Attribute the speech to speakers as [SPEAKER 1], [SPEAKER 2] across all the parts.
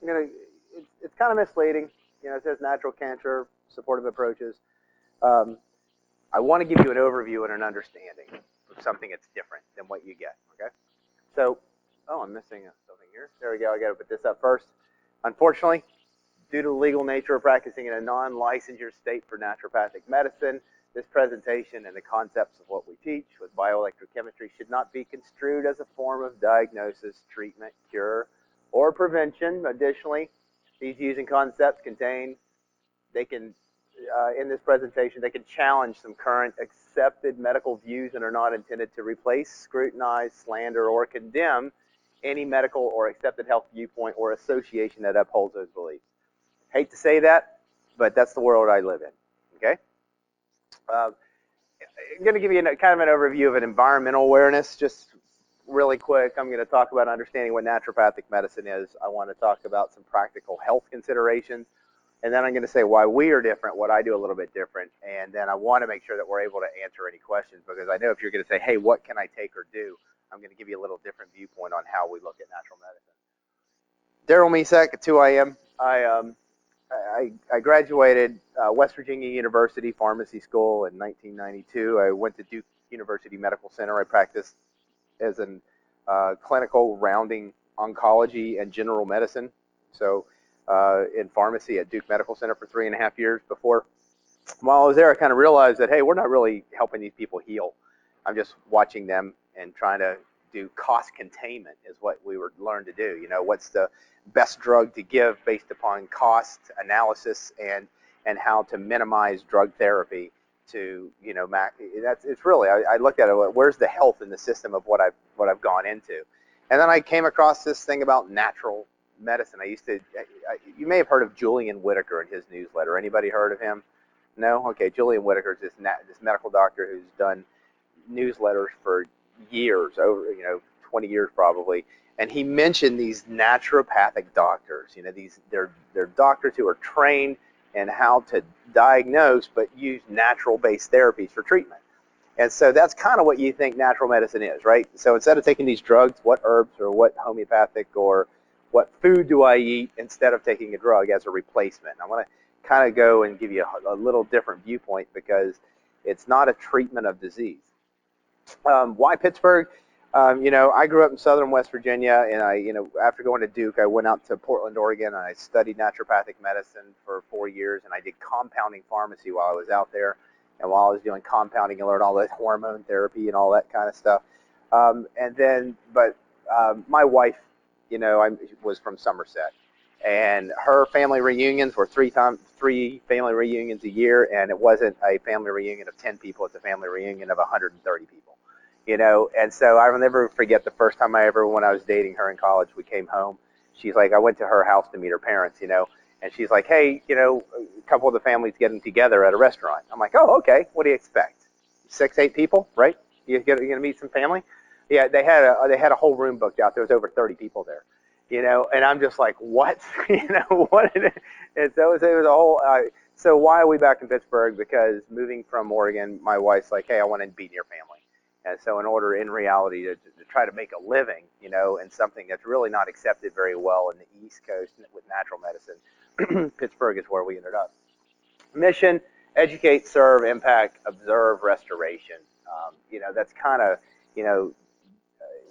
[SPEAKER 1] I'm gonna, it's kind of misleading. It says natural cancer supportive approaches. Um, I want to give you an overview and an understanding of something that's different than what you get. Okay. So, oh, I'm missing something here. There we go. I got to put this up first. Unfortunately, due to the legal nature of practicing in a non-licensure state for naturopathic medicine, this presentation and the concepts of what we teach with bioelectrochemistry should not be construed as a form of diagnosis, treatment, cure, or prevention. Additionally, these using concepts contain, they can, in this presentation, they can challenge some current accepted medical views and are not intended to replace, scrutinize, slander, or condemn any medical or accepted health viewpoint or association that upholds those beliefs. Hate to say that, but that's the world I live in. Okay. I'm going to give you kind of an overview of an environmental awareness, just really quick. I'm going to talk about understanding what naturopathic medicine is. I want to talk about some practical health considerations, and then I'm going to say why we are different, what I do a little bit different, and then I want to make sure that we're able to answer any questions, because I know if you're going to say, hey, what can I take or do, I'm going to give you a little different viewpoint on how we look at natural medicine. Darrell Misak, it's who I am. I graduated West Virginia University Pharmacy School in 1992. I went to Duke University Medical Center. I practiced as an clinical rounding oncology and general medicine. So in pharmacy at Duke Medical Center for 3.5 years before. While I was there, I kind of realized that, hey, we're not really helping these people heal. I'm just watching them and trying to do cost containment is what we were learned to do. What's the best drug to give based upon cost analysis and how to minimize drug therapy to, it's really, I looked at it, where's the health in the system of what I've gone into. And then I came across this thing about natural medicine. You may have heard of Julian Whitaker and his newsletter. Anybody heard of him? No? Okay, Julian Whitaker is this medical doctor who's done newsletters for years, over 20 years probably, and he mentioned these naturopathic doctors. They're doctors who are trained in how to diagnose but use natural-based therapies for treatment. And so that's kind of what you think natural medicine is, right? So instead of taking these drugs, what herbs or what homeopathic or what food do I eat instead of taking a drug as a replacement? I want to kind of go and give you a little different viewpoint, because it's not a treatment of disease. Why Pittsburgh? I grew up in southern West Virginia, and after going to Duke, I went out to Portland, Oregon, and I studied naturopathic medicine for 4 years, and I did compounding pharmacy while I was out there. And while I was doing compounding, I learned all that hormone therapy and all that kind of stuff. My wife, I was from Somerset, and her family reunions were three family reunions a year, and it wasn't a family reunion of 10 people; it's a family reunion of 130 people. And so I'll never forget the first time when I was dating her in college, we came home. She's like, I went to her house to meet her parents, and she's like, hey, a couple of the families getting together at a restaurant. I'm like, oh, okay, what do you expect? 6, 8 people, right? You're gonna meet some family? Yeah, they had a whole room booked out. There was over 30 people there, and I'm just like, what? What? And so it was a whole. So why are we back in Pittsburgh? Because moving from Oregon, my wife's like, hey, I want to be near family. And so in reality, to try to make a living, in something that's really not accepted very well in the East Coast with natural medicine, Pittsburgh is where we ended up. Mission: educate, serve, impact, observe, restoration. That's kind of,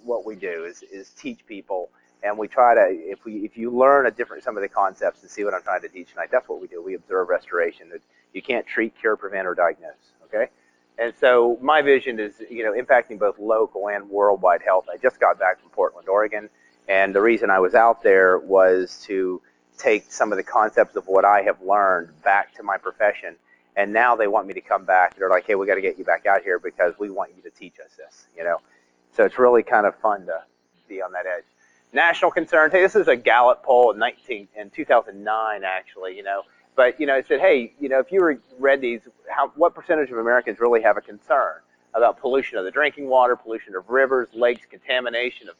[SPEAKER 1] what we do is teach people. And we try to, if you learn some of the concepts and see what I'm trying to teach tonight, that's what we do. We observe restoration. You can't treat, cure, prevent, or diagnose, okay? And so my vision is, impacting both local and worldwide health. I just got back from Portland, Oregon, and the reason I was out there was to take some of the concepts of what I have learned back to my profession. And now they want me to come back. They're like, hey, we got to get you back out here because we want you to teach us this, So it's really kind of fun to be on that edge. National concern. Hey, this is a Gallup poll in 2009, actually, But, it said, hey, if you read these, what percentage of Americans really have a concern about pollution of the drinking water, pollution of rivers, lakes, contamination of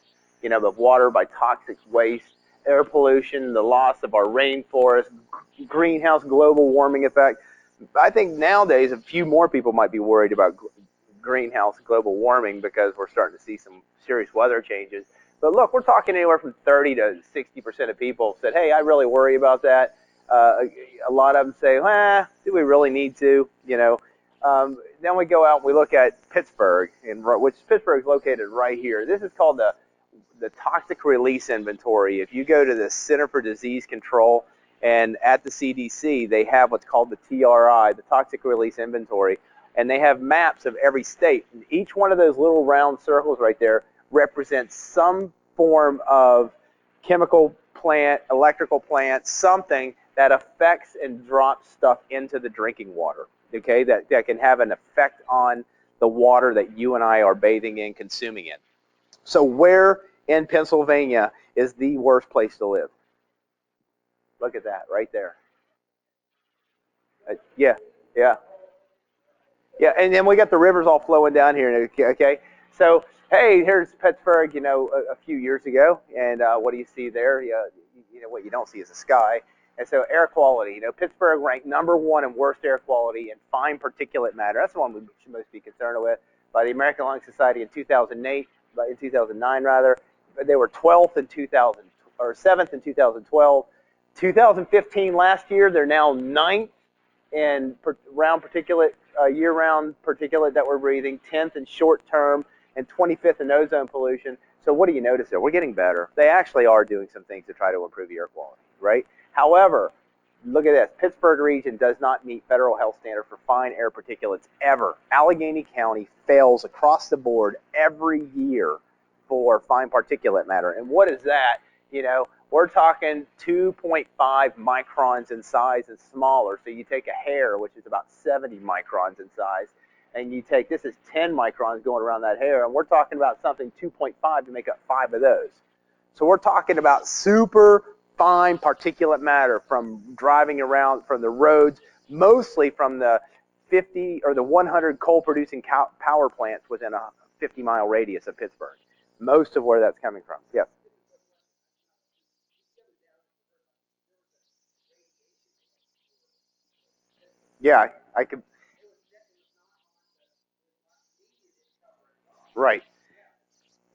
[SPEAKER 1] water by toxic waste, air pollution, the loss of our rainforest, greenhouse global warming effect? I think nowadays a few more people might be worried about greenhouse global warming because we're starting to see some serious weather changes. But look, we're talking anywhere from 30 to 60% of people said, hey, I really worry about that. A lot of them say, do we really need to? Then we go out and we look at Pittsburgh, which Pittsburgh is located right here. This is called the toxic release inventory. If you go to the Center for Disease Control and at the CDC, they have what's called the TRI, the toxic release inventory, and they have maps of every state. And each one of those little round circles right there represents some form of chemical plant, electrical plant, something that affects and drops stuff into the drinking water, okay, that can have an effect on the water that you and I are bathing in, consuming in. So where in Pennsylvania is the worst place to live? Look at that right there. Yeah, yeah. Yeah, and then we got the rivers all flowing down here. Okay, so hey, here's Pittsburgh. A few years ago, and what do you see there? What you don't see is the sky. And so air quality. Pittsburgh ranked #1 in worst air quality and fine particulate matter. That's the one we should most be concerned with by the American Lung Society in 2008, in 2009 rather. But they were 12th in 2000 or 7th in 2012. 2015 last year, they're now 9th in round particulate, year-round particulate that we're breathing, 10th in short-term, and 25th in ozone pollution. So what do you notice there? We're getting better. They actually are doing some things to try to improve the air quality, right? However, look at this. Pittsburgh region does not meet federal health standard for fine air particulates ever. Allegheny County fails across the board every year for fine particulate matter. And what is that? We're talking 2.5 microns in size and smaller. So you take a hair, which is about 70 microns in size, and you take, this is 10 microns going around that hair, and we're talking about something 2.5 to make up 5 of those. So we're talking about super fine particulate matter from driving around from the roads, mostly from the 50 or the 100 coal-producing power plants within a 50-mile radius of Pittsburgh. Most of where that's coming from. Yep. Yeah, I could. Right.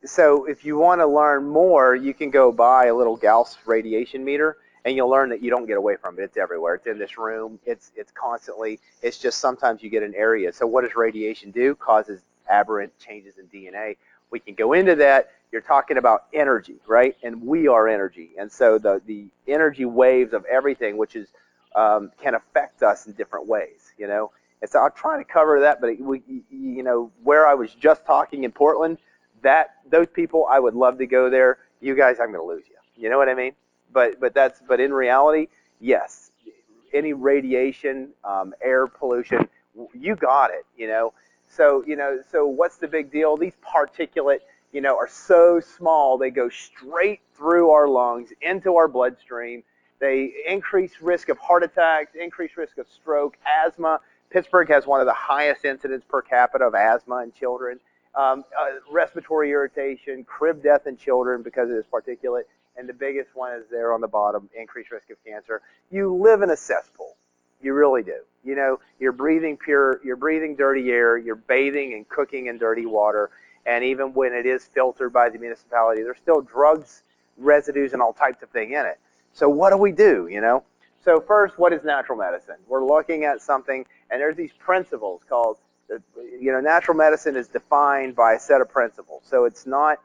[SPEAKER 1] So if you want to learn more, you can go buy a little Gauss radiation meter, and you'll learn that you don't get away from it. It's everywhere. It's in this room. It's constantly. It's just sometimes you get an area. So what does radiation do? Causes aberrant changes in DNA. We can go into that. You're talking about energy, right? And we are energy. And so the energy waves of everything, which is can affect us in different ways, And so I'll try to cover that, but where I was just talking in Portland, those people, I would love to go there. You guys, I'm going to lose you. You know what I mean? But in reality, yes, any radiation, air pollution, you got it. So what's the big deal? These particulate, are so small they go straight through our lungs into our bloodstream. They increase risk of heart attacks, increase risk of stroke, asthma. Pittsburgh has one of the highest incidents per capita of asthma in children. Respiratory irritation, crib death in children because of this particulate, and the biggest one is there on the bottom, increased risk of cancer. You live in a cesspool. You really do. You're breathing dirty air, you're bathing and cooking in dirty water, and even when it is filtered by the municipality, there's still drugs, residues, and all types of things in it. So what do we do, So first, what is natural medicine? We're looking at something, and there's these principles called, natural medicine is defined by a set of principles. So it's not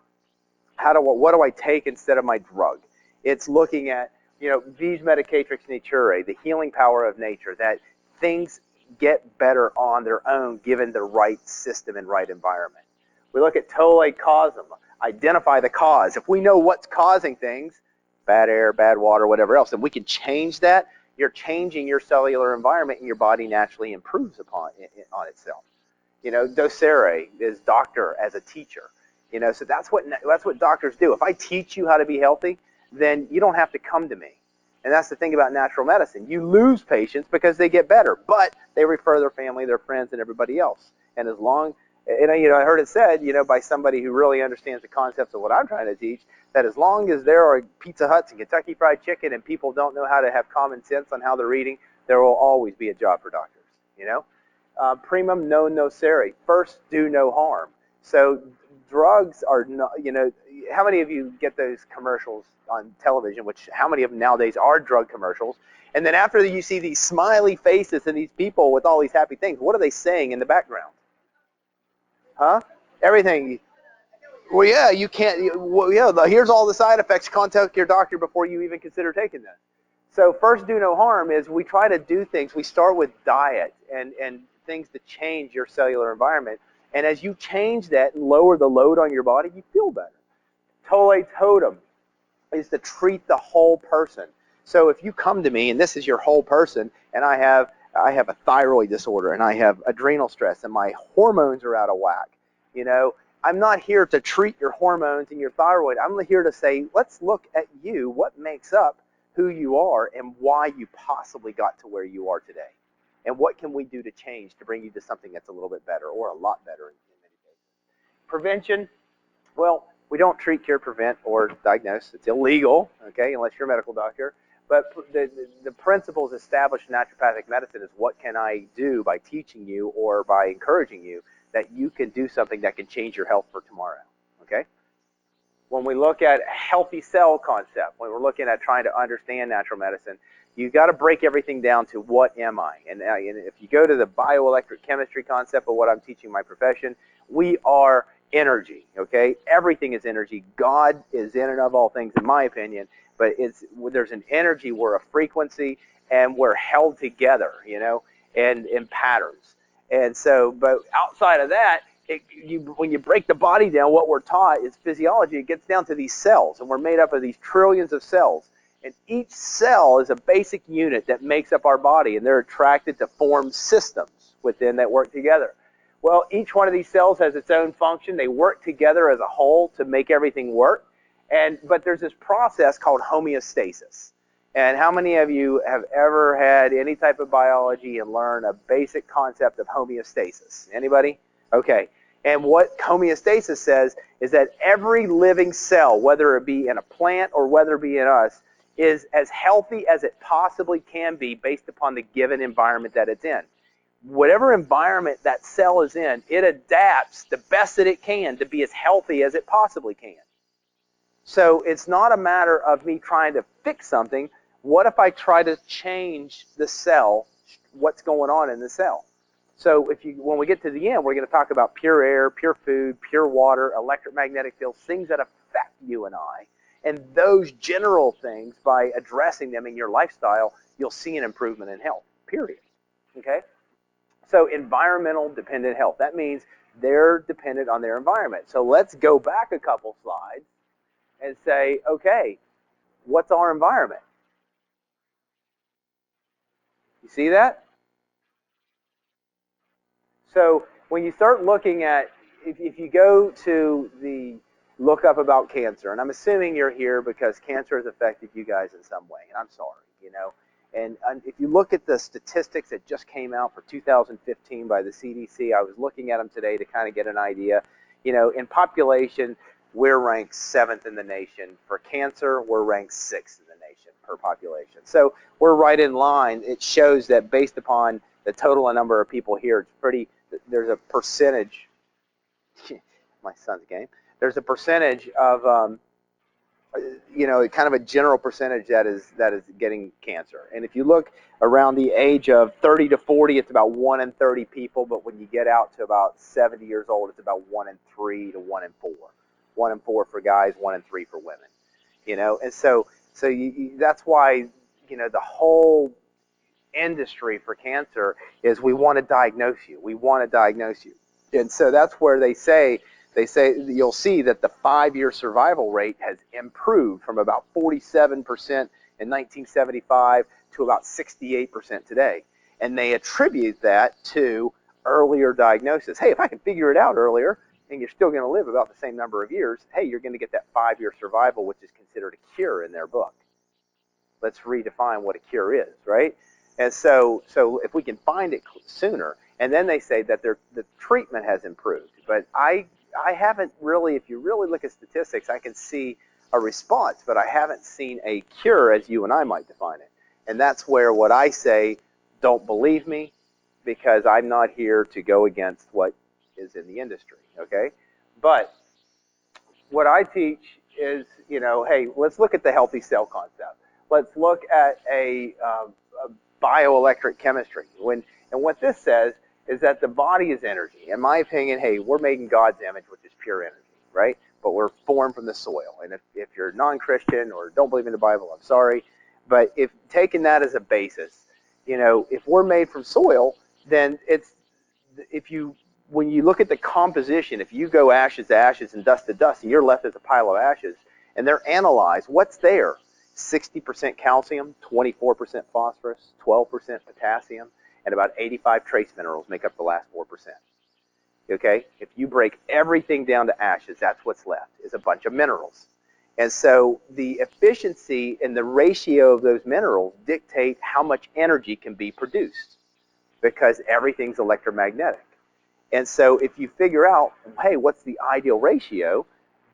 [SPEAKER 1] what do I take instead of my drug? It's looking at, vis medicatrix naturae, the healing power of nature, that things get better on their own given the right system and right environment. We look at tolle causum, identify the cause. If we know what's causing things, bad air, bad water, whatever else, and we can change that, you're changing your cellular environment and your body naturally improves on itself. Docere is doctor as a teacher. So that's what doctors do. If I teach you how to be healthy, then you don't have to come to me. And that's the thing about natural medicine. You lose patients because they get better, but they refer their family, their friends, and everybody else. And as long, I heard it said, by somebody who really understands the concepts of what I'm trying to teach, that as long as there are Pizza Huts and Kentucky Fried Chicken and people don't know how to have common sense on how they're eating, there will always be a job for doctors, Primum non nocere, first do no harm. So drugs are not, how many of you get those commercials on television, which how many of them nowadays are drug commercials? And then after you see these smiley faces and these people with all these happy things, what are they saying in the background? Huh? Everything. Well, yeah, you can't. Well, yeah, here's all the side effects. Contact your doctor before you even consider taking this. So first, do no harm is we try to do things. We start with diet and things to change your cellular environment. And as you change that and lower the load on your body, you feel better. Tolle totem is to treat the whole person. So if you come to me and this is your whole person, and I have a thyroid disorder and I have adrenal stress and my hormones are out of whack, you know, I'm not here to treat your hormones and your thyroid. I'm here to say, let's look at you, what makes up who you are and why you possibly got to where you are today. And what can we do to change to bring you to something that's a little bit better or a lot better in many cases. Prevention, well, we don't treat, cure, prevent, or diagnose. It's illegal, okay, unless you're a medical doctor. But the principles established in naturopathic medicine is what can I do by teaching you or by encouraging you that you can do something that can change your health for tomorrow, okay? When we look at healthy cell concept, when we're looking at trying to understand natural medicine, you've got to break everything down to what am I? And if you go to the bioelectric chemistry concept of what I'm teaching in my profession, we are energy, okay? Everything is energy. God is in and of all things, in my opinion, but there's an energy, we're a frequency, and we're held together, you know, and in patterns. And so, but outside of that, when you break the body down, what we're taught is physiology. It gets down to these cells, and we're made up of these trillions of cells. And each cell is a basic unit that makes up our body, and they're attracted to form systems within that work together. Well, each one of these cells has its own function. They work together as a whole to make everything work. But there's this process called homeostasis. And how many of you have ever had any type of biology and learned a basic concept of homeostasis? Anybody? Okay. And what homeostasis says is that every living cell, whether it be in a plant or whether it be in us, is as healthy as it possibly can be based upon the given environment that it's in. Whatever environment that cell is in, it adapts the best that it can to be as healthy as it possibly can. So it's not a matter of me trying to fix something. What if I try to change the cell, what's going on in the cell? So when we get to the end, we're going to talk about pure air, pure food, pure water, electromagnetic fields, things that affect you and I. And those general things, by addressing them in your lifestyle, you'll see an improvement in health, period. Okay? So environmental dependent health. That means they're dependent on their environment. So let's go back a couple slides and say, okay, what's our environment? You see that? So when you start looking at, if you go to the look up about cancer, and I'm assuming you're here because cancer has affected you guys in some way, and I'm sorry, you know. And if you look at the statistics that just came out for 2015 by the CDC, I was looking at them today to kind of get an idea. You know, in population, we're ranked 7th in the nation. For cancer, we're ranked 6th in the nation per population. So we're right in line. It shows that based upon the total number of people here, it's pretty, there's a percentage, my son's game, there's a percentage of, you know, kind of a general percentage that is getting cancer. And if you look around the age of 30 to 40, it's about 1 in 30 people. But when you get out to about 70 years old, it's about 1 in 3 to 1 in 4. 1 in 4 for guys, 1 in 3 for women. You know, and so that's why, you know, the whole industry for cancer is we want to diagnose you. We want to diagnose you. And so that's where they say you'll see that the 5-year survival rate has improved from about 47% in 1975 to about 68% today. And they attribute that to earlier diagnosis. Hey, if I can figure it out earlier and you're still going to live about the same number of years, hey, you're going to get that 5-year survival, which is considered a cure in their book. Let's redefine what a cure is, right? And so if we can find it sooner, and then they say that the treatment has improved. But I haven't really, if you really look at statistics, I can see a response, but I haven't seen a cure as you and I might define it. And that's where what I say, don't believe me, because I'm not here to go against what is in the industry, okay? But what I teach is, hey, let's look at the healthy cell concept. Let's look at a bioelectric chemistry. And what this says is that the body is energy. In my opinion, hey, we're made in God's image, which is pure energy, right? But we're formed from the soil. And if you're non-Christian or don't believe in the Bible, I'm sorry. But if taking that as a basis, if we're made from soil, then when you look at the composition, if you go ashes to ashes and dust to dust, and you're left as a pile of ashes, and they're analyzed, what's there? 60% calcium, 24% phosphorus, 12% potassium, and about 85 trace minerals make up the last 4%. Okay? If you break everything down to ashes, that's what's left, is a bunch of minerals. And so the efficiency and the ratio of those minerals dictate how much energy can be produced, because everything's electromagnetic. And so if you figure out, hey, what's the ideal ratio,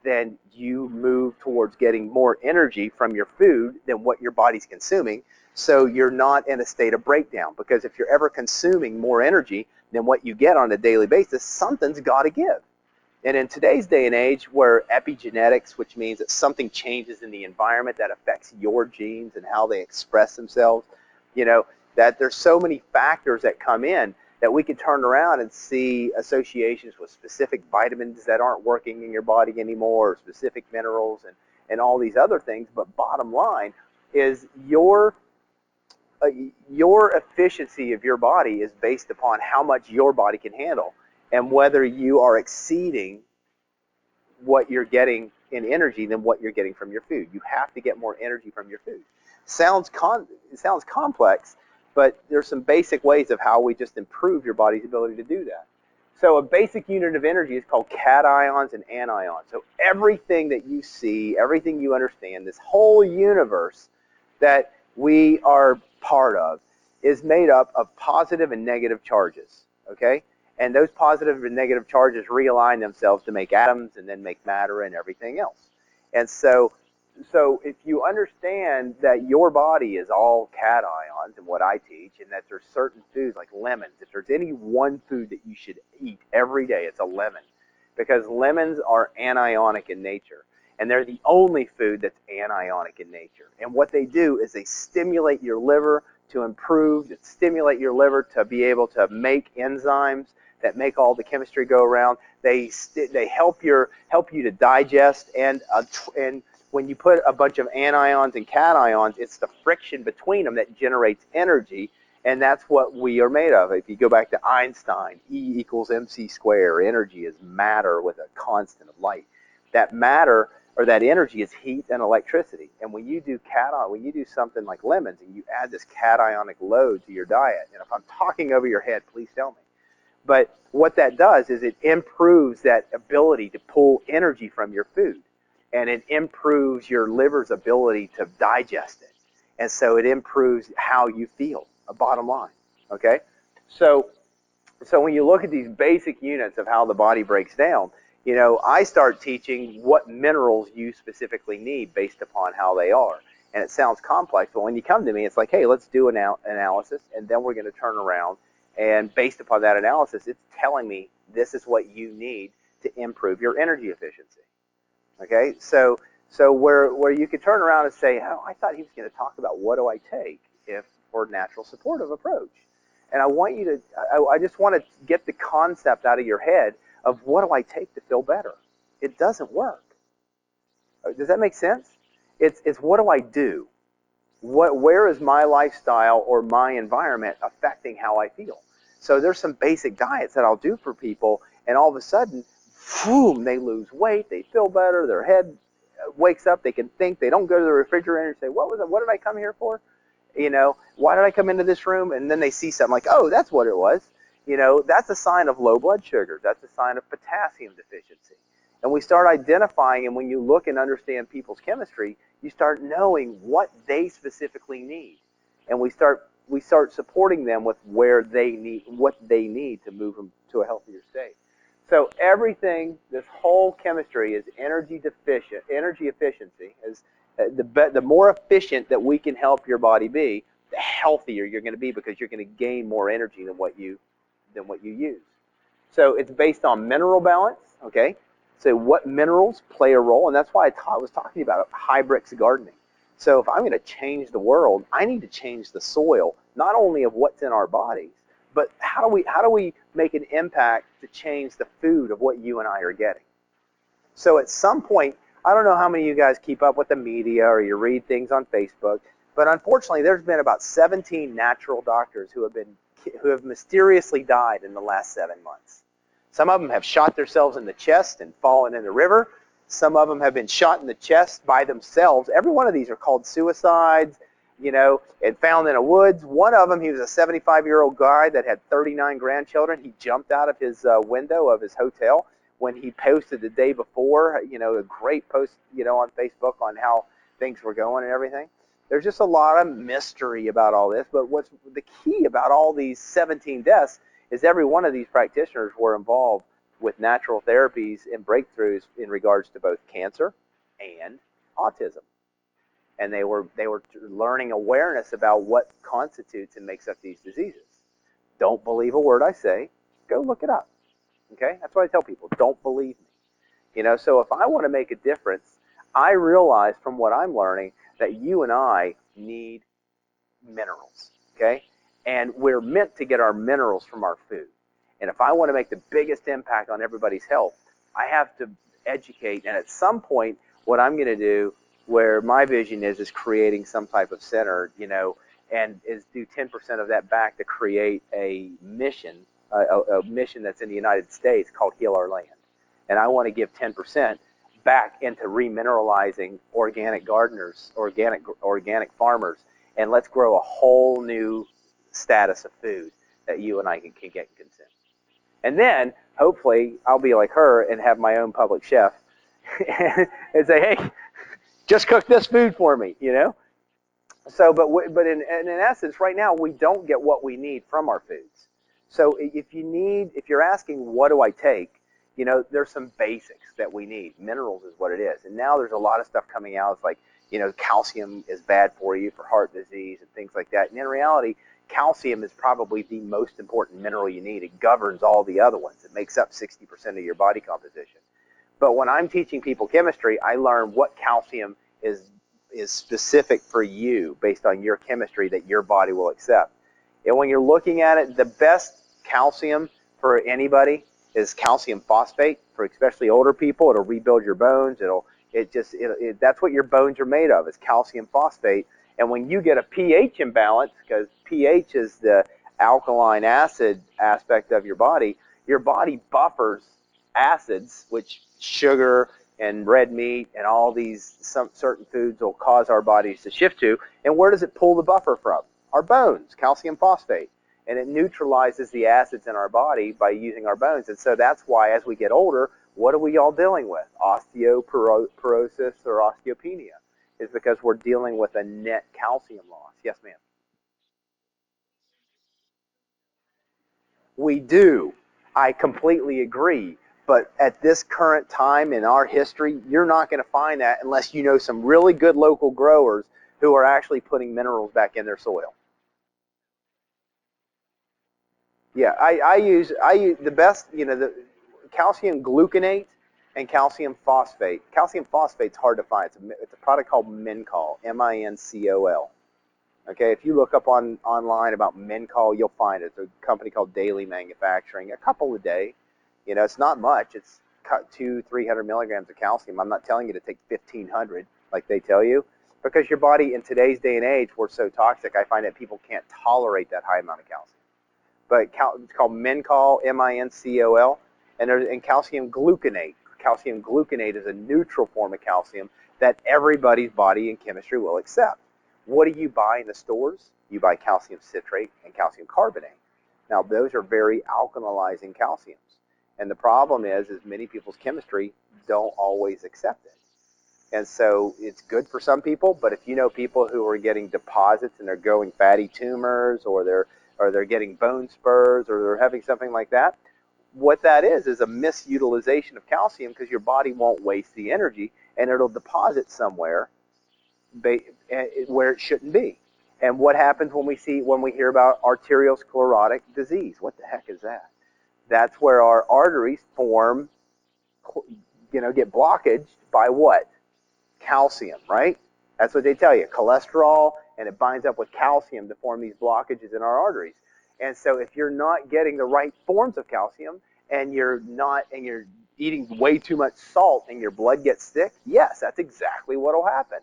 [SPEAKER 1] then you move towards getting more energy from your food than what your body's consuming, so you're not in a state of breakdown. Because if you're ever consuming more energy than what you get on a daily basis, something's got to give. And in today's day and age, where epigenetics, which means that something changes in the environment that affects your genes and how they express themselves, that there's so many factors that come in that we could turn around and see associations with specific vitamins that aren't working in your body anymore, or specific minerals and all these other things. But bottom line is your efficiency of your body is based upon how much your body can handle, and whether you are exceeding what you're getting in energy than what you're getting from your food. You have to get more energy from your food. It sounds complex, but there's some basic ways of how we just improve your body's ability to do that. So a basic unit of energy is called cations and anions. So everything that you see, everything you understand, this whole universe that we are part of is made up of positive and negative charges, okay? And those positive and negative charges realign themselves to make atoms and then make matter and everything else. And so if you understand that your body is all cations, and what I teach, and that there's certain foods like lemons, if there's any one food that you should eat every day, it's a lemon, because lemons are anionic in nature, and they're the only food that's anionic in nature. And what they do is they stimulate your liver to improve, that stimulate your liver to be able to make enzymes that make all the chemistry go around. They help you to digest, and when you put a bunch of anions and cations, it's the friction between them that generates energy, and that's what we are made of. If you go back to Einstein, E equals mc squared. Energy is matter with a constant of light. That matter, or that energy, is heat and electricity. And when you do something like lemons and you add this cationic load to your diet, and if I'm talking over your head, please tell me. But what that does is it improves that ability to pull energy from your food. And it improves your liver's ability to digest it. And so it improves how you feel, a bottom line, okay? So when you look at these basic units of how the body breaks down, I start teaching what minerals you specifically need based upon how they are. And it sounds complex, but when you come to me, it's like, hey, let's do an analysis, and then we're going to turn around, and based upon that analysis, it's telling me this is what you need to improve your energy efficiency. Okay, so where you could turn around and say, oh, I thought he was going to talk about what do I take for natural supportive approach. And I just want to get the concept out of your head of what do I take to feel better. It doesn't work. Does that make sense? It's what do I do? Where is my lifestyle or my environment affecting how I feel? So there's some basic diets that I'll do for people, and all of a sudden, boom, they lose weight, they feel better, their head wakes up, they can think, they don't go to the refrigerator and say, what did I come here for? Why did I come into this room? And then they see something like, oh, that's what it was. That's a sign of low blood sugar. That's a sign of potassium deficiency. And we start identifying, and when you look and understand people's chemistry, you start knowing what they specifically need. And we start supporting them with what they need to move them to a healthier state. So everything, this whole chemistry is energy efficiency. Is the more efficient that we can help your body be, the healthier you're going to be, because you're going to gain more energy than what you use. So it's based on mineral balance, okay? So what minerals play a role, and that's why I was talking about high bricks gardening. So if I'm going to change the world, I need to change the soil, not only of what's in our bodies, but how do we make an impact to change the food of what you and I are getting? So at some point, I don't know how many of you guys keep up with the media or you read things on Facebook, but unfortunately, there's been about 17 natural doctors who have mysteriously died in the last 7 months. Some of them have shot themselves in the chest and fallen in the river. Some of them have been shot in the chest by themselves. Every one of these are called suicides, and found in a woods. One of them, he was a 75-year-old guy that had 39 grandchildren. He jumped out of his window of his hotel when he posted the day before, a great post, on Facebook on how things were going and everything. There's just a lot of mystery about all this, but what's the key about all these 17 deaths is every one of these practitioners were involved with natural therapies and breakthroughs in regards to both cancer and autism. And they were learning awareness about what constitutes and makes up these diseases. Don't believe a word I say. Go look it up. Okay? That's what I tell people. Don't believe me. So if I want to make a difference, I realize from what I'm learning that you and I need minerals. Okay? And we're meant to get our minerals from our food. And if I want to make the biggest impact on everybody's health, I have to educate. And at some point, what I'm going to do, where my vision is creating some type of center, and is do 10% of that back to create a mission, a mission that's in the United States called Heal Our Land. And I want to give 10% back into remineralizing organic gardeners, organic farmers, and let's grow a whole new status of food that you and I can get consent. And then, hopefully, I'll be like her and have my own public chef and say, hey, just cook this food for me, So, but in essence, right now, we don't get what we need from our foods. So if you're asking, what do I take? There's some basics that we need. Minerals is what it is. And now there's a lot of stuff coming out. It's like, calcium is bad for you for heart disease and things like that. And in reality, calcium is probably the most important mineral you need. It governs all the other ones. It makes up 60% of your body composition. But when I'm teaching people chemistry, I learn what calcium is specific for you based on your chemistry that your body will accept. And when you're looking at it, the best calcium for anybody is calcium phosphate. For especially older people, it'll rebuild your bones. That's what your bones are made of, is calcium phosphate. And when you get a pH imbalance, because pH is the alkaline acid aspect of your body buffers acids, which sugar and red meat and all these certain foods will cause our bodies to shift to. And where does it pull the buffer from? Our bones, calcium phosphate. And it neutralizes the acids in our body by using our bones. And so that's why as we get older, what are we all dealing with? Osteoporosis or osteopenia. Is because we're dealing with a net calcium loss. Yes, ma'am? We do. I completely agree. But at this current time in our history, you're not going to find that unless you know some really good local growers who are actually putting minerals back in their soil. Yeah, I use the best, the calcium gluconate and calcium phosphate. Calcium phosphate's hard to find. It's a product called Mincol, Mincol. Okay, if you look up online about Mincol, you'll find it. It's a company called Daily Manufacturing. A couple a day. It's not much. It's 200-300 milligrams of calcium. I'm not telling you to take 1,500 like they tell you, because your body in today's day and age, we're so toxic. I find that people can't tolerate that high amount of calcium. But it's called Mincol, Mincol, and calcium gluconate. Calcium gluconate is a neutral form of calcium that everybody's body and chemistry will accept. What do you buy in the stores? You buy calcium citrate and calcium carbonate. Now, those are very alkalizing calciums. And the problem is many people's chemistry don't always accept it. And so it's good for some people, but if you know people who are getting deposits and they're growing fatty tumors, or they're getting bone spurs, or they're having something like that, what that is a misutilization of calcium, because your body won't waste the energy and it'll deposit somewhere where it shouldn't be. And what happens when we hear about arteriosclerotic disease? What the heck is that? That's where our arteries form get blockaged by what? Calcium, right? That's what they tell you, cholesterol, and it binds up with calcium to form these blockages in our arteries. And so if you're not getting the right forms of calcium and you're eating way too much salt and your blood gets thick, yes, that's exactly what will happen.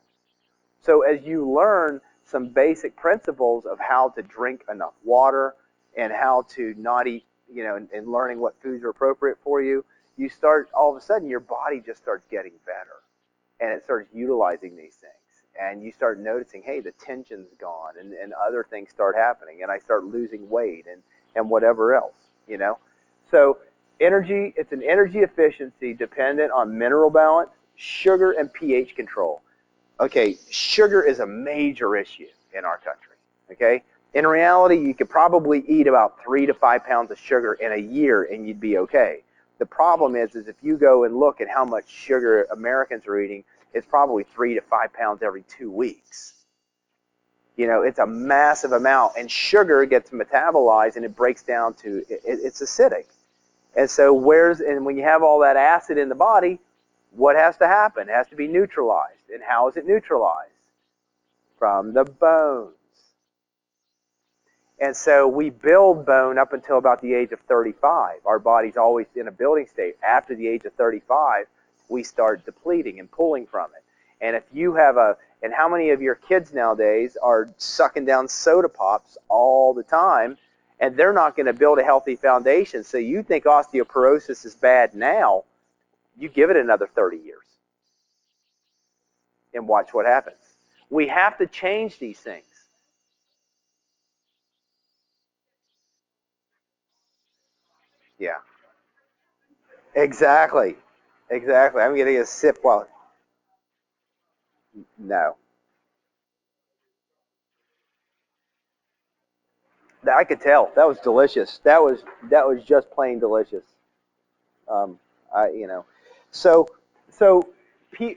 [SPEAKER 1] So as you learn some basic principles of how to drink enough water and how to not eat, and learning what foods are appropriate for you, you start, all of a sudden, your body just starts getting better. And it starts utilizing these things. And you start noticing, hey, the tension's gone, and other things start happening. And I start losing weight and whatever else. So energy, it's an energy efficiency dependent on mineral balance, sugar, and pH control. Okay, sugar is a major issue in our country, okay? In reality, you could probably eat about 3 to 5 pounds of sugar in a year and you'd be okay. The problem is if you go and look at how much sugar Americans are eating, it's probably 3 to 5 pounds every 2 weeks. It's a massive amount, and sugar gets metabolized and it breaks down to, it's acidic. And so when you have all that acid in the body, what has to happen? It has to be neutralized. And how is it neutralized? From the bones. And so we build bone up until about the age of 35. Our body's always in a building state. After the age of 35, we start depleting and pulling from it. And if you have and how many of your kids nowadays are sucking down soda pops all the time, and they're not going to build a healthy foundation. So you think osteoporosis is bad now, you give it another 30 years and watch what happens. We have to change these things. Yeah. Exactly. Exactly. I'm getting a sip while. No. I could tell. That was delicious. That was just plain delicious. Um, I so so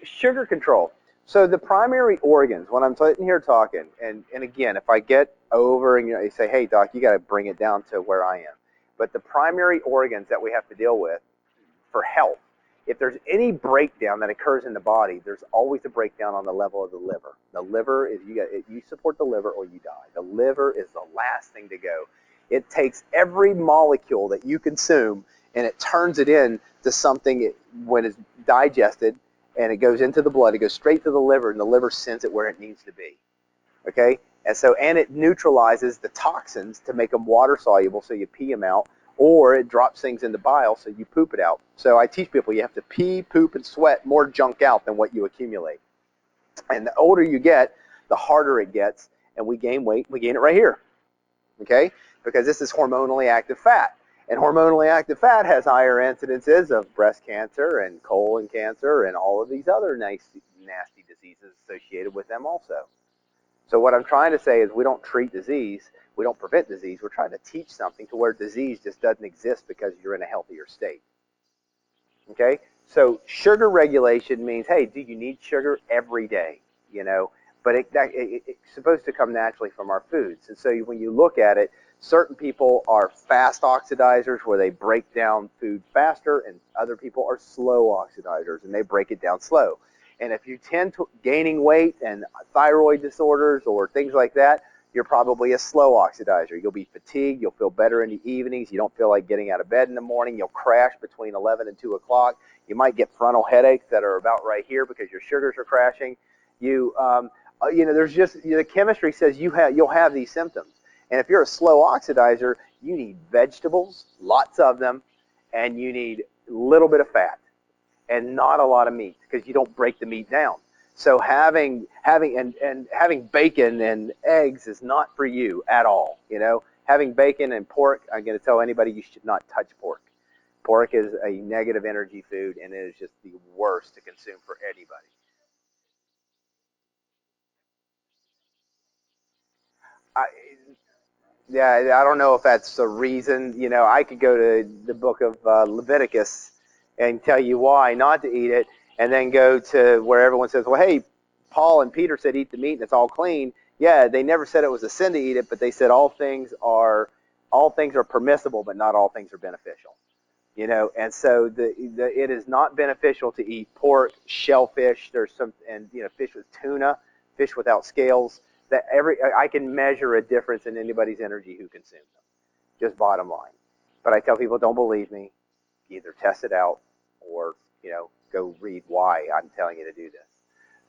[SPEAKER 1] sugar control. So the primary organs. When I'm sitting here talking, and again, if I get over and you say, hey doc, you got to bring it down to where I am. But the primary organs that we have to deal with for health, if there's any breakdown that occurs in the body, there's always a breakdown on the level of the liver. The liver is you support the liver or you die. The liver is the last thing to go. It takes every molecule that you consume and it turns it in to something when it's digested and it goes into the blood. It goes straight to the liver and the liver sends it where it needs to be. Okay, and it neutralizes the toxins to make them water soluble, so you pee them out, or it drops things into bile, so you poop it out. So I teach people you have to pee, poop, and sweat more junk out than what you accumulate. And the older you get, the harder it gets, and we gain weight. We gain it right here, okay? Because this is hormonally active fat. And hormonally active fat has higher incidences of breast cancer and colon cancer and all of these other nasty diseases associated with them also. So what I'm trying to say is we don't treat disease, we don't prevent disease, we're trying to teach something to where disease just doesn't exist because you're in a healthier state. Okay? So sugar regulation means, hey, do you need sugar every day? But it's supposed to come naturally from our foods. And so when you look at it, certain people are fast oxidizers where they break down food faster, and other people are slow oxidizers and they break it down slow. And if you tend to gaining weight and thyroid disorders or things like that, you're probably a slow oxidizer. You'll be fatigued. You'll feel better in the evenings. You don't feel like getting out of bed in the morning. You'll crash between 11 and 2 o'clock. You might get frontal headaches that are about right here because your sugars are crashing. There's just the chemistry says you'll have these symptoms. And if you're a slow oxidizer, you need vegetables, lots of them, and you need a little bit of fat and not a lot of meat because you don't break the meat down. So having bacon and eggs is not for you at all. Having bacon and pork, I'm going to tell anybody you should not touch pork. Pork is a negative energy food, and it is just the worst to consume for anybody. I, yeah, I don't know if that's the reason. I could go to the book of Leviticus and tell you why not to eat it, and then go to where everyone says, well, hey, Paul and Peter said eat the meat and it's all clean. Yeah, they never said it was a sin to eat it, but they said all things are permissible, but not all things are beneficial. And so it is not beneficial to eat pork, shellfish. There's some, and fish with tuna, fish without scales. That I can measure a difference in anybody's energy who consumes them. Just bottom line. But I tell people, don't believe me. Either test it out, or go read why I'm telling you to do this.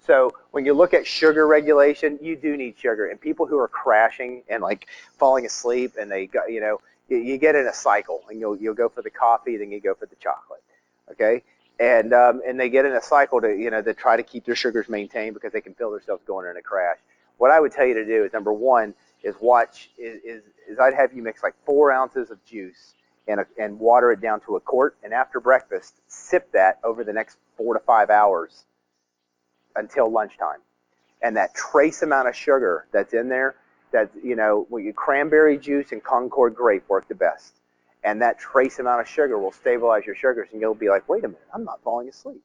[SPEAKER 1] So when you look at sugar regulation, you do need sugar. And people who are crashing and like falling asleep, and they got, you get in a cycle, and you'll go for the coffee, then you go for the chocolate, okay? And they get in a cycle to try to keep their sugars maintained because they can feel themselves going in a crash. What I would tell you to do is, number one is I'd have you mix like 4 ounces of juice and water it down to a quart, and after breakfast, sip that over the next 4 to 5 hours until lunchtime. And that trace amount of sugar that's in there, cranberry juice and Concord grape work the best. And that trace amount of sugar will stabilize your sugars, and you'll be like, wait a minute, I'm not falling asleep.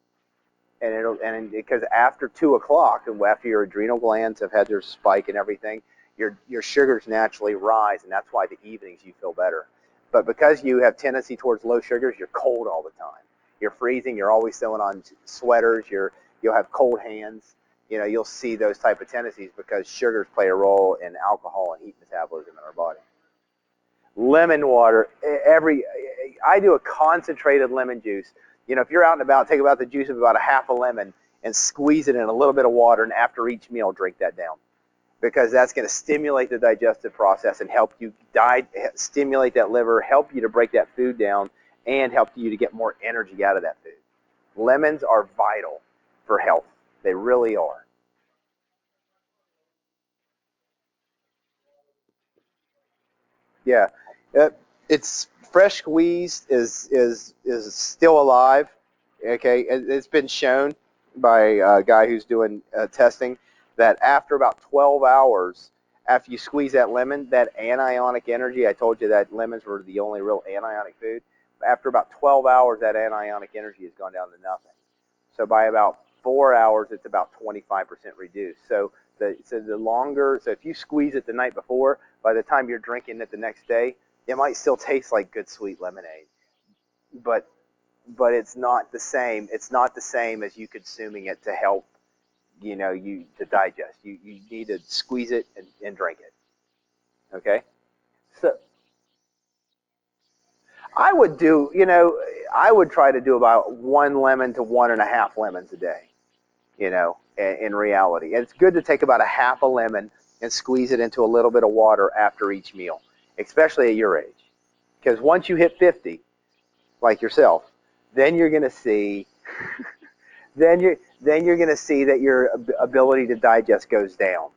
[SPEAKER 1] And because after 2 o'clock, and after your adrenal glands have had their spike and everything, your sugars naturally rise, and that's why the evenings you feel better. But because you have tendency towards low sugars, you're cold all the time. You're freezing. You're always throwing on sweaters. You'll have cold hands. You'll see those type of tendencies because sugars play a role in alcohol and heat metabolism in our body. Lemon water. I do a concentrated lemon juice. If you're out and about, take about the juice of about a half a lemon and squeeze it in a little bit of water, and after each meal, drink that down. Because that's going to stimulate the digestive process and help you stimulate that liver, help you to break that food down, and help you to get more energy out of that food. Lemons are vital for health. They really are. Yeah. It's fresh squeezed is still alive. Okay, it's been shown by a guy who's doing testing that after about 12 hours, after you squeeze that lemon, that anionic energy, I told you that lemons were the only real anionic food. After about 12 hours, that anionic energy has gone down to nothing. So by about 4 hours, it's about 25% reduced. So if you squeeze it the night before, by the time you're drinking it the next day, it might still taste like good sweet lemonade, but it's not the same. It's not the same as you consuming it to help you to digest. You need to squeeze it and drink it. Okay. So I would I would try to do about 1 lemon to 1.5 lemons a day. In reality. And it's good to take about a half a lemon and squeeze it into a little bit of water after each meal, especially at your age. Because once you hit 50, like yourself, then you're going to see then you're going to see that your ability to digest goes down.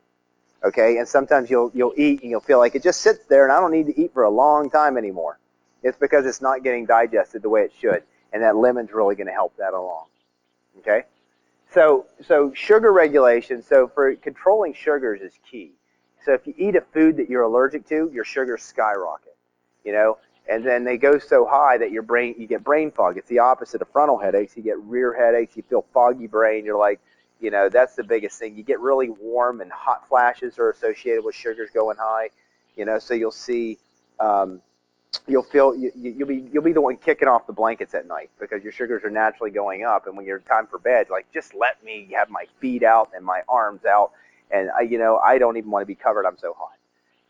[SPEAKER 1] Okay? And sometimes you'll eat and you'll feel like it just sits there and I don't need to eat for a long time anymore. It's because it's not getting digested the way it should, and that lemon's really going to help that along. Okay? So sugar regulation, so for controlling sugars is key. So if you eat a food that you're allergic to, your sugars skyrocket, and then they go so high that you get brain fog. It's the opposite of frontal headaches. You get rear headaches, you feel foggy brain, you're like, that's the biggest thing. You get really warm, and hot flashes are associated with sugars going high, so you'll see you'll be the one kicking off the blankets at night because your sugars are naturally going up, and when you're time for bed, like, just let me have my feet out and my arms out, and I don't even want to be covered. I'm so hot,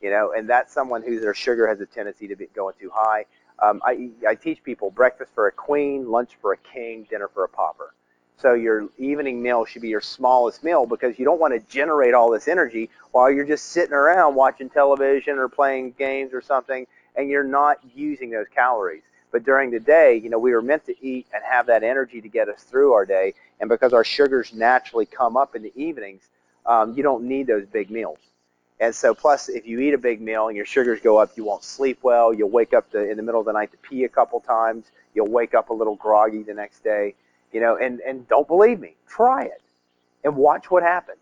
[SPEAKER 1] and that's someone whose their sugar has a tendency to be going too high. I teach people breakfast for a queen, lunch for a king, dinner for a pauper. So your evening meal should be your smallest meal because you don't want to generate all this energy while you're just sitting around watching television or playing games or something, and you're not using those calories. But during the day, we were meant to eat and have that energy to get us through our day, and because our sugars naturally come up in the evenings, you don't need those big meals. And so plus, if you eat a big meal and your sugars go up, you won't sleep well. You'll wake up in the middle of the night to pee a couple times. You'll wake up a little groggy the next day. And don't believe me, try it and watch what happens.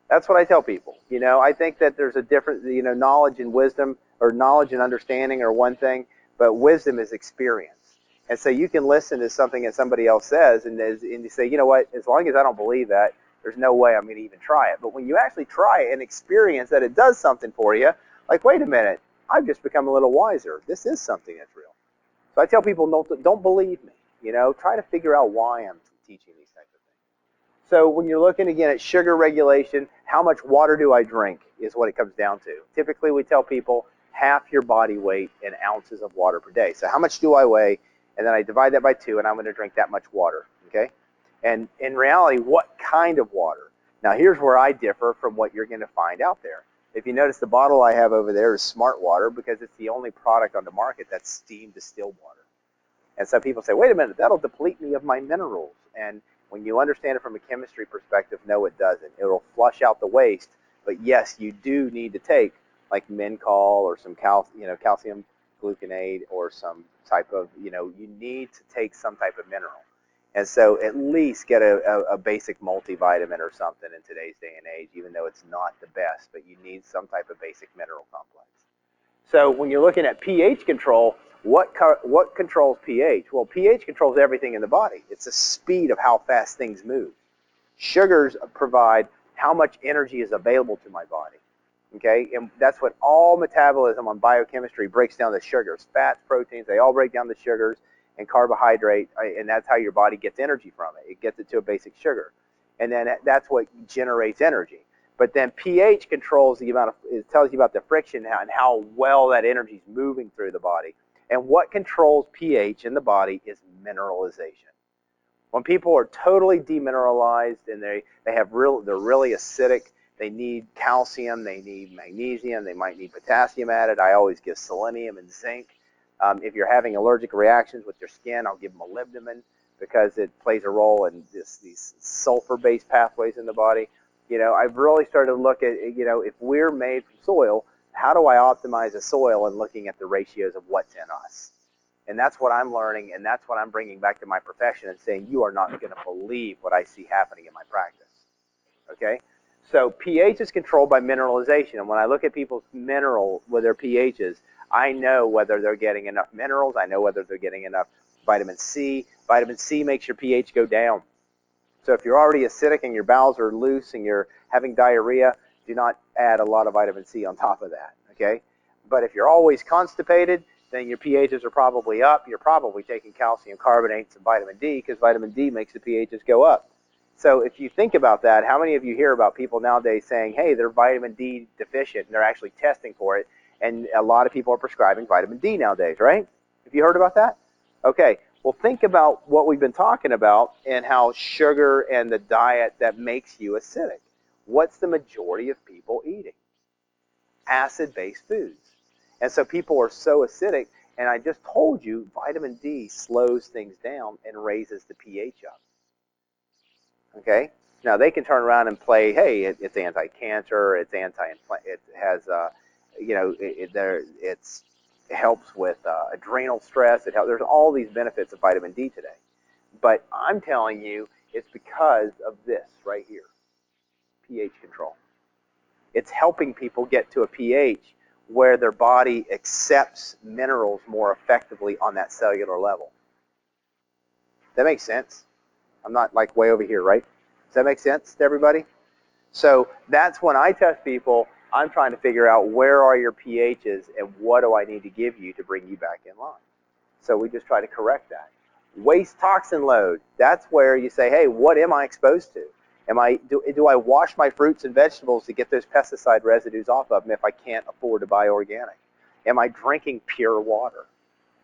[SPEAKER 1] That's what I tell people. I think that there's a difference, knowledge and wisdom, or knowledge and understanding are one thing, but wisdom is experience. And so you can listen to something that somebody else says and you say, you know what, as long as I don't believe that, there's no way I'm going to even try it. But when you actually try it and experience that it does something for you, like, wait a minute, I've just become a little wiser. This is something that's real. So I tell people, don't believe me. Try to figure out why I'm teaching these types of things. So when you're looking again at sugar regulation, how much water do I drink is what it comes down to. Typically we tell people half your body weight in ounces of water per day. So how much do I weigh? And then I divide that by 2, and I'm going to drink that much water. Okay? And in reality, what kind of water? Now here's where I differ from what you're going to find out there. If you notice, the bottle I have over there is Smart Water because it's the only product on the market that's steam distilled water. And some people say, wait a minute, that'll deplete me of my minerals. And when you understand it from a chemistry perspective, no, it doesn't. It'll flush out the waste. But yes, you do need to take like Mincol or some calcium gluconate or some type of, you need to take some type of mineral. And so at least get a basic multivitamin or something in today's day and age, even though it's not the best, but you need some type of basic mineral complex. So when you're looking at pH control, what controls pH? Well, pH controls everything in the body. It's the speed of how fast things move. Sugars provide how much energy is available to my body. Okay, and that's what all metabolism on biochemistry breaks down to sugars. Fats, proteins, they all break down to sugars. And carbohydrate, and that's how your body gets energy from it. It gets it to a basic sugar. And then that's what generates energy. But then pH controls the amount of, it tells you about the friction and how well that energy is moving through the body. And what controls pH in the body is mineralization. When people are totally demineralized and they're really acidic, they need calcium, they need magnesium, they might need potassium added. I always give selenium and zinc. If you're having allergic reactions with your skin, I'll give molybdenum because it plays a role in these sulfur-based pathways in the body. I've really started to look at, if we're made from soil, how do I optimize the soil and looking at the ratios of what's in us? And that's what I'm learning, and that's what I'm bringing back to my profession and saying, you are not going to believe what I see happening in my practice. Okay? So pH is controlled by mineralization, and when I look at people's with their pHs, I know whether they're getting enough minerals. I know whether they're getting enough vitamin C. Vitamin C makes your pH go down. So if you're already acidic and your bowels are loose and you're having diarrhea, do not add a lot of vitamin C on top of that, okay? But if you're always constipated, then your pHs are probably up. You're probably taking calcium carbonates and vitamin D because vitamin D makes the pHs go up. So if you think about that, how many of you hear about people nowadays saying, hey, they're vitamin D deficient, and they're actually testing for it? And a lot of people are prescribing vitamin D nowadays, right? Have you heard about that? Okay, well, think about what we've been talking about and how sugar and the diet that makes you acidic. What's the majority of people eating? Acid-based foods. And so people are so acidic, and I just told you vitamin D slows things down and raises the pH up. Okay? Now, they can turn around and play, hey, it's anti-cancer, it's anti-inflammatory, it has it helps with adrenal stress. There's all these benefits of vitamin D today. But I'm telling you, it's because of this right here, pH control. It's helping people get to a pH where their body accepts minerals more effectively on that cellular level. That makes sense? I'm not like way over here, right? Does that make sense to everybody? So that's when I test people. I'm trying to figure out where are your pHs and what do I need to give you to bring you back in line. So we just try to correct that. Waste toxin load. That's where you say, hey, what am I exposed to? Do I wash my fruits and vegetables to get those pesticide residues off of them if I can't afford to buy organic? Am I drinking pure water?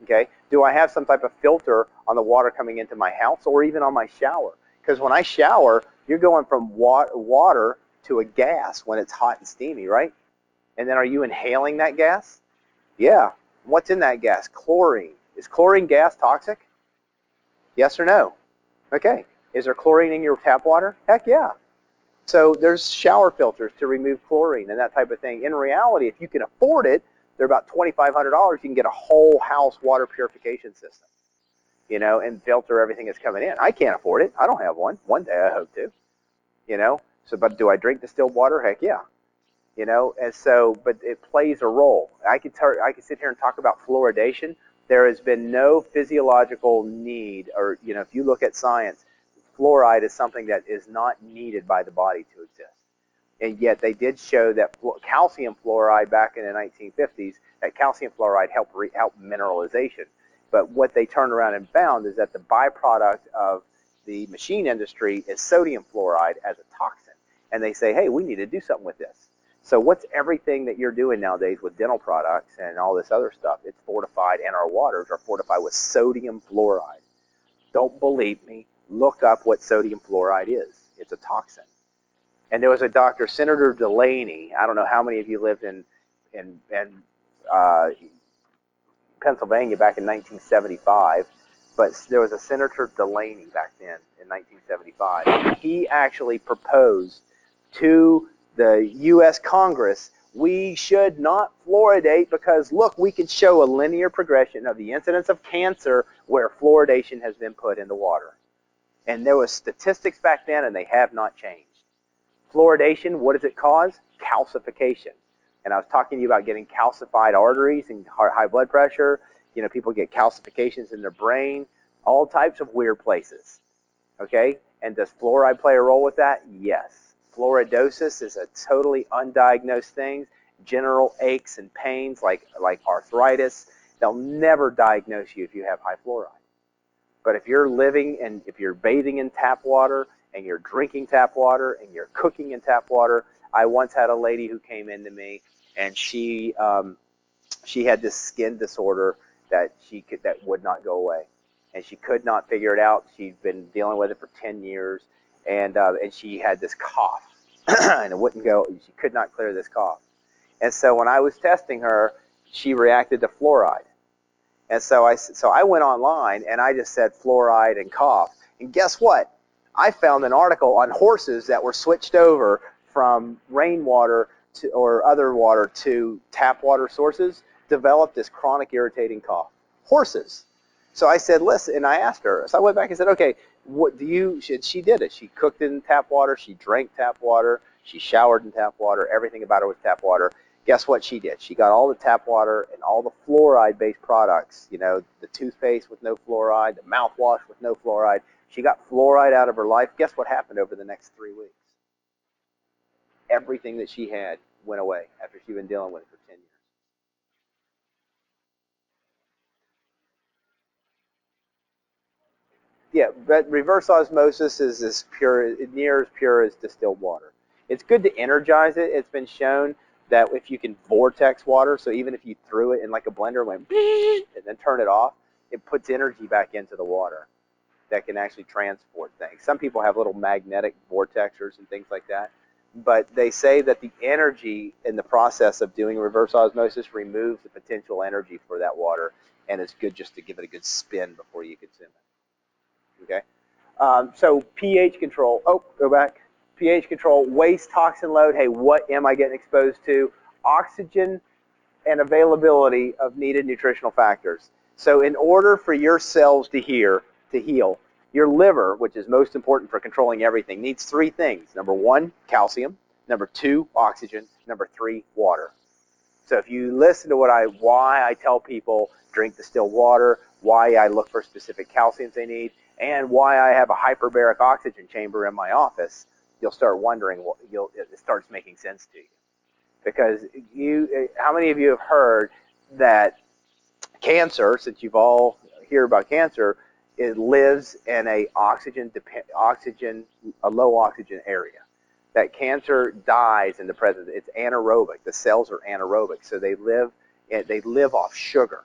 [SPEAKER 1] Okay. Do I have some type of filter on the water coming into my house or even on my shower? Because when I shower, you're going from water to a gas when it's hot and steamy, right? And then are you inhaling that gas? Yeah. What's in that gas? Chlorine. Is chlorine gas toxic? Yes or no? Okay. Is there chlorine in your tap water? Heck yeah. So there's shower filters to remove chlorine and that type of thing. In reality, if you can afford it, they're about $2,500. You can get a whole house water purification system, and filter everything that's coming in. I can't afford it. I don't have one. One day I hope to, So, but do I drink distilled water? Heck yeah. And so, but it plays a role. I could sit here and talk about fluoridation. There has been no physiological need, or, if you look at science, fluoride is something that is not needed by the body to exist. And yet they did show that calcium fluoride back in the 1950s, that calcium fluoride helped mineralization. But what they turned around and found is that the byproduct of the machine industry is sodium fluoride as a toxin. And they say, hey, we need to do something with this. So what's everything that you're doing nowadays with dental products and all this other stuff? It's fortified, and our waters are fortified with sodium fluoride. Don't believe me. Look up what sodium fluoride is. It's a toxin. And there was a doctor, Senator Delaney. I don't know how many of you lived in uh, Pennsylvania back in 1975, but there was a Senator Delaney back then in 1975. He actually proposed to the U.S. Congress, we should not fluoridate because, look, we can show a linear progression of the incidence of cancer where fluoridation has been put in the water. And there was statistics back then, and they have not changed. Fluoridation, what does it cause? Calcification. And I was talking to you about getting calcified arteries and high blood pressure. You know, people get calcifications in their brain, all types of weird places. Okay? And does fluoride play a role with that? Yes. Fluoridosis is a totally undiagnosed thing. General aches and pains like arthritis, they'll never diagnose you if you have high fluoride. But if you're living and if you're bathing in tap water and you're drinking tap water and you're cooking in tap water, I once had a lady who came into me and she had this skin disorder that would not go away, and she could not figure it out. She'd been dealing with it for 10 years, and she had this cough, and it wouldn't go. She could not clear this cough, and so when I was testing her, she reacted to fluoride, and so I went online and I just said fluoride and cough, and guess what? I found an article on horses that were switched over from rainwater or other water to tap water sources developed this chronic irritating cough. Horses. So I said, listen, and I asked her. So I went back and said, okay, what do you? She did it. She cooked in tap water. She drank tap water. She showered in tap water. Everything about her was tap water. Guess what she did? She got all the tap water and all the fluoride-based products. You know, the toothpaste with no fluoride, the mouthwash with no fluoride. She got fluoride out of her life. Guess what happened over the next 3 weeks? Everything that she had went away after she'd been dealing with it for 10 years. Yeah, but reverse osmosis is as pure, near as pure as distilled water. It's good to energize it. It's been shown that if you can vortex water, so even if you threw it in like a blender and went and then turn it off, it puts energy back into the water that can actually transport things. Some people have little magnetic vortexers and things like that, but they say that the energy in the process of doing reverse osmosis removes the potential energy for that water, and it's good just to give it a good spin before you consume it. Okay? So pH control. Oh, go back. pH control, waste toxin load. Hey, what am I getting exposed to? Oxygen and availability of needed nutritional factors. So in order for your cells to heal, your liver, which is most important for controlling everything, needs 3 things. Number 1, calcium. Number 2, oxygen. Number 3, water. So if you listen to why I tell people drink distilled water, why I look for specific calciums they need, and why I have a hyperbaric oxygen chamber in my office, you'll start wondering. It starts making sense to you. Because how many of you have heard that cancer, since you've all hear about cancer, it lives in a low oxygen area. That cancer dies in the presence. It's anaerobic. The cells are anaerobic, so they live off sugar.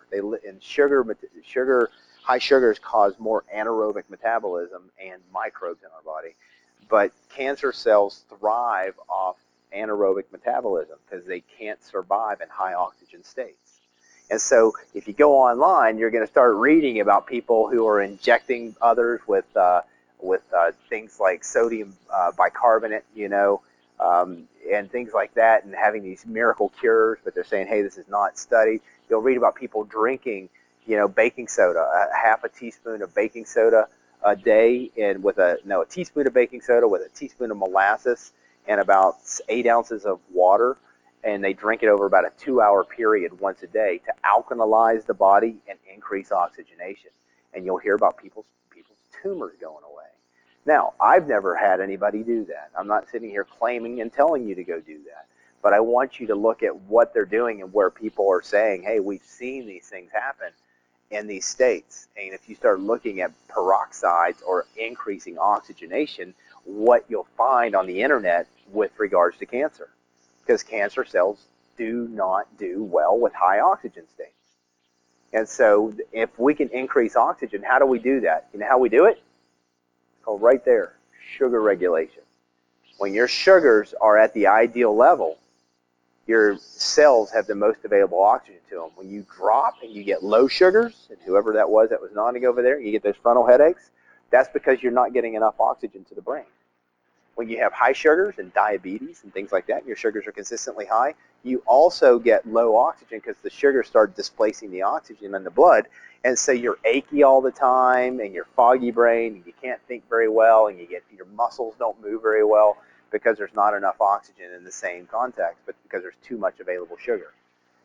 [SPEAKER 1] High sugars cause more anaerobic metabolism and microbes in our body. But cancer cells thrive off anaerobic metabolism because they can't survive in high oxygen states. And so if you go online, you're going to start reading about people who are injecting others with things like sodium bicarbonate, and things like that, and having these miracle cures, but they're saying, hey, this is not studied. You'll read about people drinking, baking soda, half a teaspoon of baking soda a day, and with a teaspoon of baking soda with a teaspoon of molasses and about 8 ounces of water, and they drink it over about a 2-hour period once a day to alkalize the body and increase oxygenation. And you'll hear about people's tumors going away. Now, I've never had anybody do that. I'm not sitting here claiming and telling you to go do that. But I want you to look at what they're doing and where people are saying, hey, we've seen these things happen. in these states. And if you start looking at peroxides or increasing oxygenation, what you'll find on the internet with regards to cancer. Because cancer cells do not do well with high oxygen states. And so if we can increase oxygen, how do we do that? You know how we do it? It's called right there, sugar regulation. When your sugars are at the ideal level, your cells have the most available oxygen to them. When you drop and you get low sugars, and whoever that was nodding over there, you get those frontal headaches, that's because you're not getting enough oxygen to the brain. When you have high sugars and diabetes and things like that, and your sugars are consistently high, you also get low oxygen because the sugars start displacing the oxygen in the blood, and so you're achy all the time, and you're foggy brain, and you can't think very well, and your muscles don't move very well because there's not enough oxygen in the same context, but because there's too much available sugar.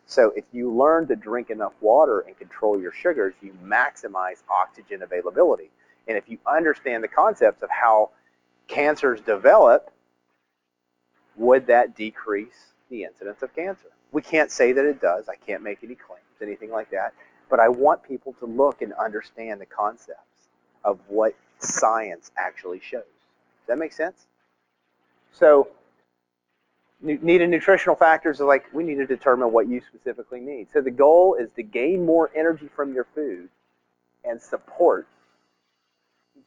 [SPEAKER 1] So if you learn to drink enough water and control your sugars, you maximize oxygen availability. And if you understand the concepts of how cancers develop, would that decrease the incidence of cancer? We can't say that it does. I can't make any claims, anything like that. But I want people to look and understand the concepts of what science actually shows. Does that make sense? So needed nutritional factors are like, we need to determine what you specifically need. So the goal is to gain more energy from your food and support.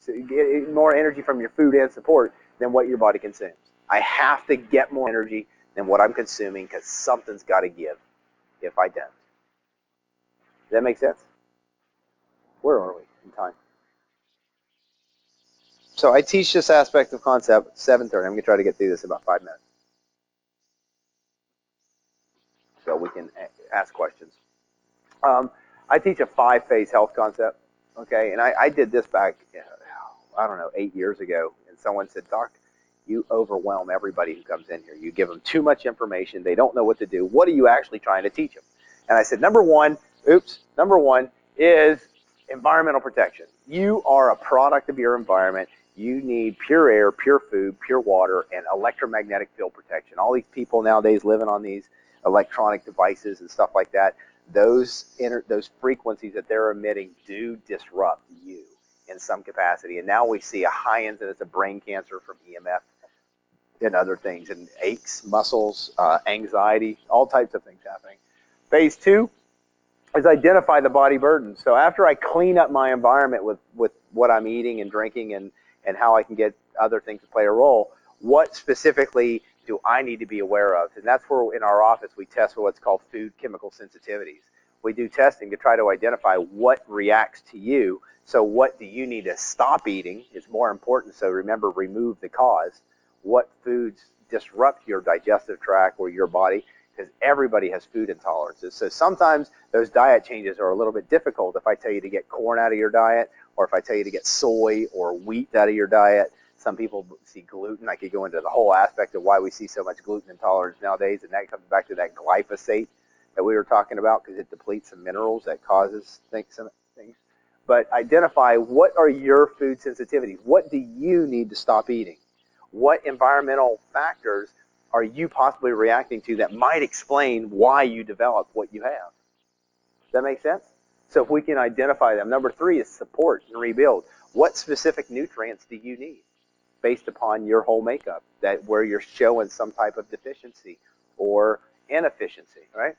[SPEAKER 1] So you get more energy from your food and support than what your body consumes. I have to get more energy than what I'm consuming because something's got to give if I don't. Does that make sense? Where are we in time? So I teach this aspect of concept at 7:30. I'm going to try to get through this in about 5 minutes. So we can ask questions. I teach a 5-phase health concept, okay? And I did this back, I don't know, 8 years ago. And someone said, Doc, you overwhelm everybody who comes in here. You give them too much information. They don't know what to do. What are you actually trying to teach them? And I said, number one is environmental protection. You are a product of your environment. You need pure air, pure food, pure water, and electromagnetic field protection. All these people nowadays living on these electronic devices and stuff like that, those frequencies that they're emitting do disrupt you in some capacity. And now we see a high incidence of brain cancer from EMF and other things, and aches, muscles, anxiety, all types of things happening. Phase 2 is identify the body burden. So after I clean up my environment with what I'm eating and drinking and how I can get other things to play a role, what specifically do I need to be aware of? And that's where in our office we test for what's called food chemical sensitivities. We do testing to try to identify what reacts to you. So what do you need to stop eating is more important. So remember, remove the cause. What foods disrupt your digestive tract or your body? Because everybody has food intolerances. So sometimes those diet changes are a little bit difficult. If I tell you to get corn out of your diet, or if I tell you to get soy or wheat out of your diet, some people see gluten. I could go into the whole aspect of why we see so much gluten intolerance nowadays, and that comes back to that glyphosate that we were talking about, because it depletes some minerals that causes things. But identify, what are your food sensitivities? What do you need to stop eating? What environmental factors are you possibly reacting to that might explain why you developed what you have? Does that make sense? So if we can identify them. Number 3 is support and rebuild. What specific nutrients do you need based upon your whole makeup, that where you're showing some type of deficiency or inefficiency, right?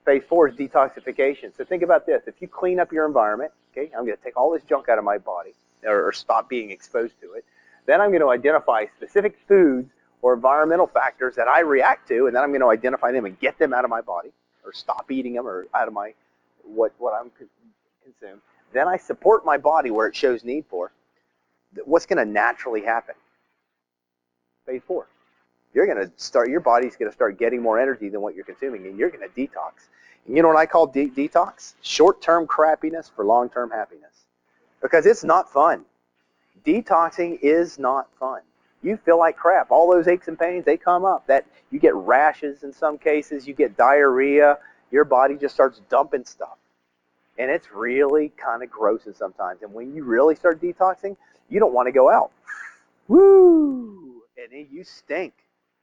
[SPEAKER 1] Phase 4 is detoxification. So think about this. If you clean up your environment, okay, I'm going to take all this junk out of my body or stop being exposed to it. Then I'm going to identify specific foods or environmental factors that I react to, and then I'm going to identify them and get them out of my body, or stop eating them, or out of my what I'm consumed. Then I support my body where it shows need for. What's going to naturally happen? Phase 4. Your body's going to start getting more energy than what you're consuming, and you're going to detox. And you know what I call detox? Short-term crappiness for long-term happiness. Because it's not fun. Detoxing is not fun. You feel like crap. All those aches and pains, they come up. That you get rashes in some cases. You get diarrhea. Your body just starts dumping stuff. And it's really kind of gross sometimes. And when you really start detoxing, you don't want to go out. Woo! And then you stink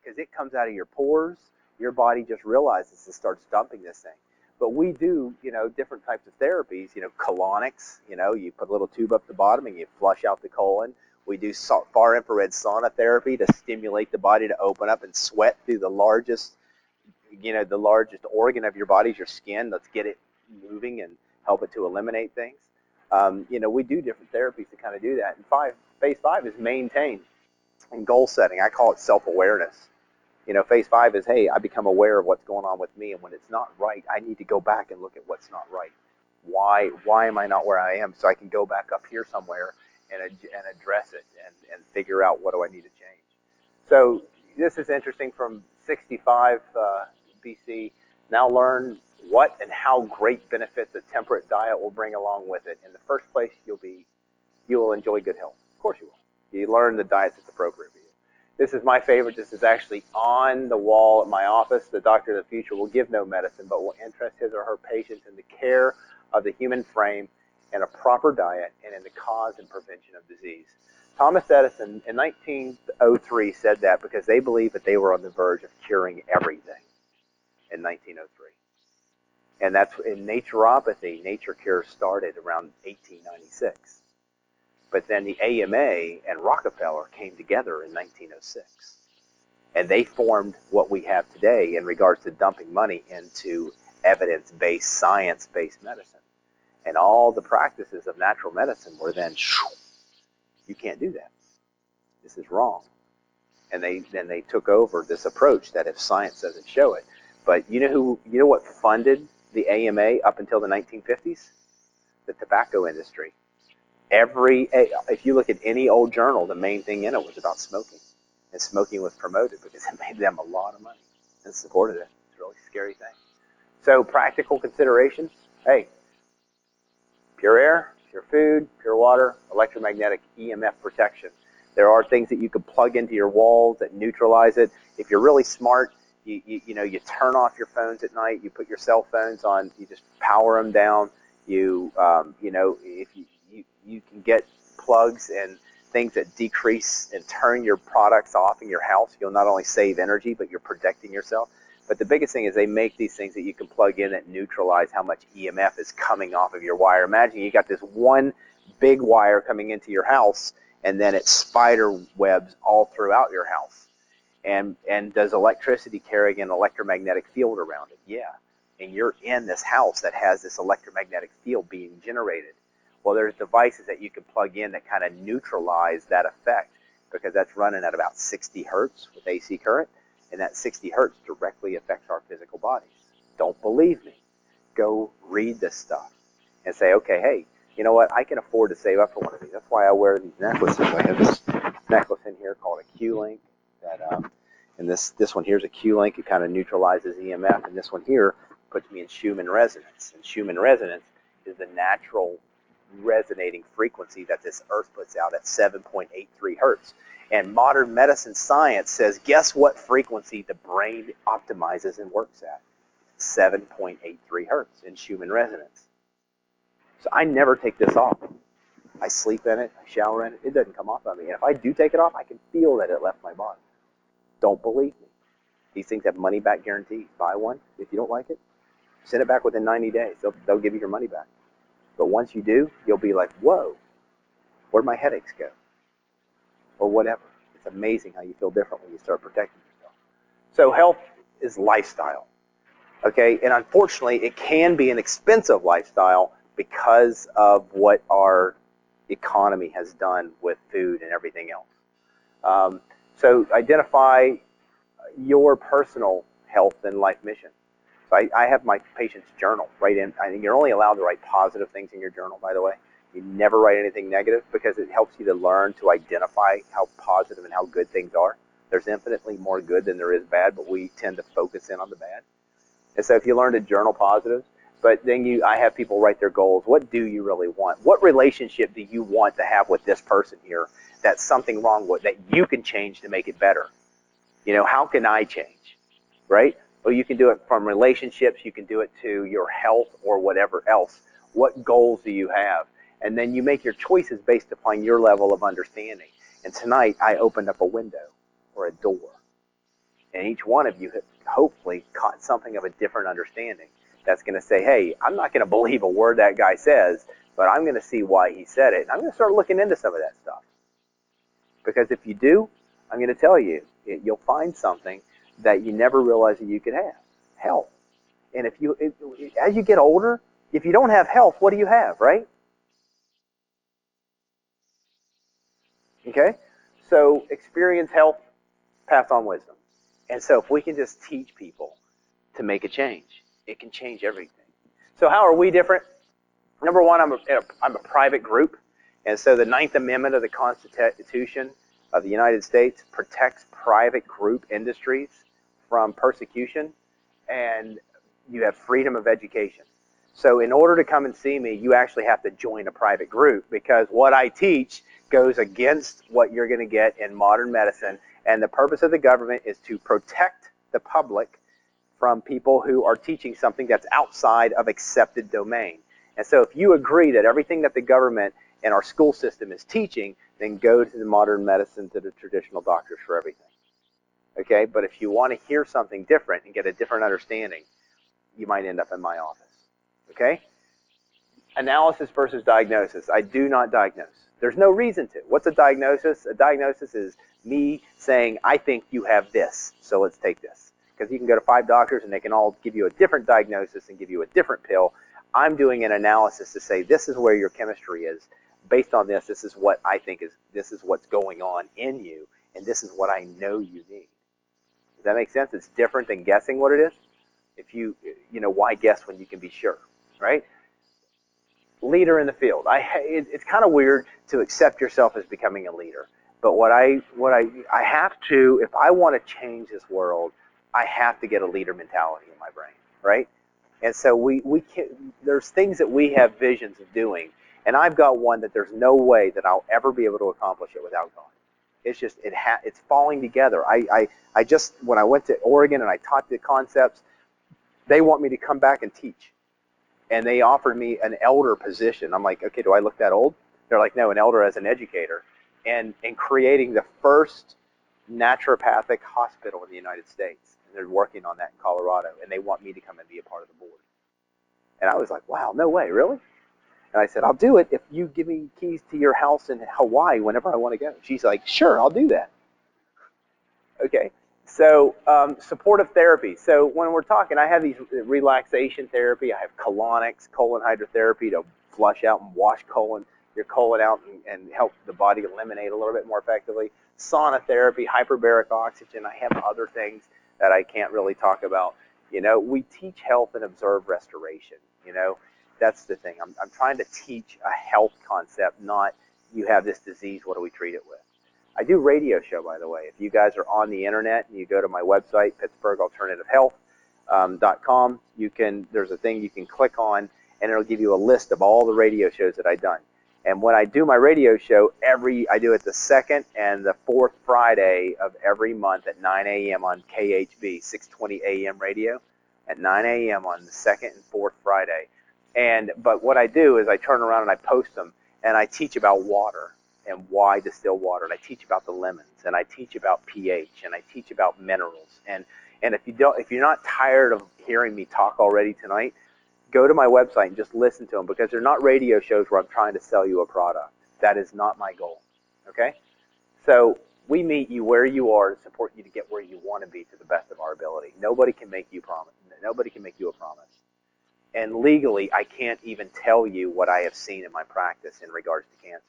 [SPEAKER 1] because it comes out of your pores. Your body just realizes it starts dumping this thing. But we do, different types of therapies, colonics, you put a little tube up the bottom and you flush out the colon. We do far infrared sauna therapy to stimulate the body to open up and sweat through the largest organ of your body is your skin. Let's get it moving and help it to eliminate things. We do different therapies to kind of do that. And phase 5 is maintain and goal setting. I call it self-awareness. Phase 5 is, hey, I become aware of what's going on with me, and when it's not right, I need to go back and look at what's not right. Why am I not where I am? So I can go back up here somewhere and address it and figure out what do I need to change. So this is interesting from 65 BC. Now learn what and how great benefits a temperate diet will bring along with it. In the first place, you will enjoy good health. Of course you will. You learn the diet that's appropriate for you. This is my favorite. This is actually on the wall at my office. The doctor of the future will give no medicine, but will interest his or her patients in the care of the human frame and a proper diet and in the cause and prevention of disease. Thomas Edison in 1903 said that because they believed that they were on the verge of curing everything in 1903. And that's in naturopathy. Nature Cure started around 1896. But then the AMA and Rockefeller came together in 1906. And they formed what we have today in regards to dumping money into evidence-based, science-based medicine. And all the practices of natural medicine were then, you can't do that. This is wrong. And then they took over this approach that if science doesn't show it. But you know what funded the AMA up until the 1950s? The tobacco industry. If you look at any old journal, the main thing in it was about smoking. And smoking was promoted because it made them a lot of money and supported it. It's a really scary thing. So practical considerations, hey, pure air, pure food, pure water, electromagnetic EMF protection. There are things that you can plug into your walls that neutralize it. If you're really smart, you turn off your phones at night, you put your cell phones on, you just power them down. If you can get plugs and things that decrease and turn your products off in your house. You'll not only save energy, but you're protecting yourself. But the biggest thing is they make these things that you can plug in that neutralize how much EMF is coming off of your wire. Imagine you got this one big wire coming into your house, and then it spider webs all throughout your house. And does electricity carry an electromagnetic field around it? Yeah. And you're in this house that has this electromagnetic field being generated. Well, there's devices that you can plug in that kind of neutralize that effect because that's running at about 60 hertz with AC current, and that 60 hertz directly affects our physical bodies. Don't believe me. Go read this stuff and say, okay, hey, you know what? I can afford to save up for one of these. That's why I wear these necklaces. I have this necklace in here called a Q-Link. And this one here is a Q-Link. It kind of neutralizes EMF. And this one here puts me in Schumann resonance. And Schumann resonance is the natural resonating frequency that this earth puts out at 7.83 hertz. And modern medicine science says, guess what frequency the brain optimizes and works at? 7.83 hertz in Schumann resonance. So I never take this off. I sleep in it, I shower in it, it doesn't come off on me. And if I do take it off, I can feel that it left my body. Don't believe me. These things have money back guarantees. Buy one. If you don't like it, send it back within 90 days. They'll give you your money back. But once you do, you'll be like, whoa, where'd my headaches go? Or whatever. It's amazing how you feel different when you start protecting yourself. So health is lifestyle. Okay, and unfortunately, it can be an expensive lifestyle because of what our economy has done with food and everything else. So identify your personal health and life mission. So I have my patients journal, write in. I think you're only allowed to write positive things in your journal, by the way. You never write anything negative because it helps you to learn to identify how positive and how good things are. There's infinitely more good than there is bad, but we tend to focus in on the bad. And so if you learn to journal positives, but then I have people write their goals. What do you really want? What relationship do you want to have with this person here that's something wrong with, that you can change to make it better? How can I change, right? Well, you can do it from relationships. You can do it to your health or whatever else. What goals do you have? And then you make your choices based upon your level of understanding. And tonight, I opened up a window or a door. And each one of you have hopefully caught something of a different understanding that's going to say, hey, I'm not going to believe a word that guy says, but I'm going to see why he said it. And I'm going to start looking into some of that stuff. Because if you do, I'm going to tell you, you'll find something that you never realized that you could have, health. And as you get older, if you don't have health, what do you have, right? Okay? So experience health, pass on wisdom. And so if we can just teach people to make a change, it can change everything. So how are we different? Number one, I'm a private group. And so the Ninth Amendment of the Constitution of the United States protects private group industries from persecution, and you have freedom of education. So in order to come and see me, you actually have to join a private group, because what I teach goes against what you're going to get in modern medicine. And the purpose of the government is to protect the public from people who are teaching something that's outside of accepted domain. And so if you agree that everything that the government and our school system is teaching, then go to the modern medicine, to the traditional doctors for everything. Okay? But if you want to hear something different and get a different understanding, you might end up in my office. Okay? Analysis versus diagnosis. I do not diagnose. There's no reason to. What's a diagnosis? A diagnosis is me saying, I think you have this, so let's take this. Because you can go to 5 doctors and they can all give you a different diagnosis and give you a different pill. I'm doing an analysis to say, this is where your chemistry is. Based on this, this is what I think this is what's going on in you, and this is what I know you need. Does that make sense? It's different than guessing what it is. Why guess when you can be sure, right? Leader in the field. It's kind of weird to accept yourself as becoming a leader, but what I have to, if I want to change this world, I have to get a leader mentality in my brain, right? And so we can, there's things that we have visions of doing, and I've got one that there's no way that I'll ever be able to accomplish it without God. It's just it's falling together. I just, when I went to Oregon and I taught the concepts, they want me to come back and teach. And they offered me an elder position. I'm like, okay, do I look that old? They're like, no, an elder as an educator. And creating the first naturopathic hospital in the United States. And they're working on that in Colorado. And they want me to come and be a part of the board. And I was like, wow, no way, really? And I said, I'll do it if you give me keys to your house in Hawaii whenever I want to go. She's like, sure, I'll do that. Okay. So supportive therapy. So when we're talking, I have these relaxation therapy. I have colonics, colon hydrotherapy to flush out and wash your colon out and help the body eliminate a little bit more effectively. Sauna therapy, hyperbaric oxygen. I have other things that I can't really talk about. We teach health and observe restoration. That's the thing. I'm trying to teach a health concept, not you have this disease, what do we treat it with? I do radio show, by the way. If you guys are on the internet and you go to my website, PittsburghAlternativeHealth.com, there's a thing you can click on, and it'll give you a list of all the radio shows that I've done. And when I do my radio show, I do it the second and the fourth Friday of every month at 9 a.m. on KHB, 620 AM radio, at 9 a.m. on the second and fourth Friday. But what I do is I turn around and I post them, and I teach about water and why distill water, and I teach about the lemons, and I teach about pH, and I teach about minerals. And if you're not tired of hearing me talk already tonight, go to my website and just listen to them, because they're not radio shows where I'm trying to sell you a product. That is not my goal. Okay? So we meet you where you are to support you to get where you want to be to the best of our ability. Nobody can make you promise. Nobody can make you a promise. And legally, I can't even tell you what I have seen in my practice in regards to cancer,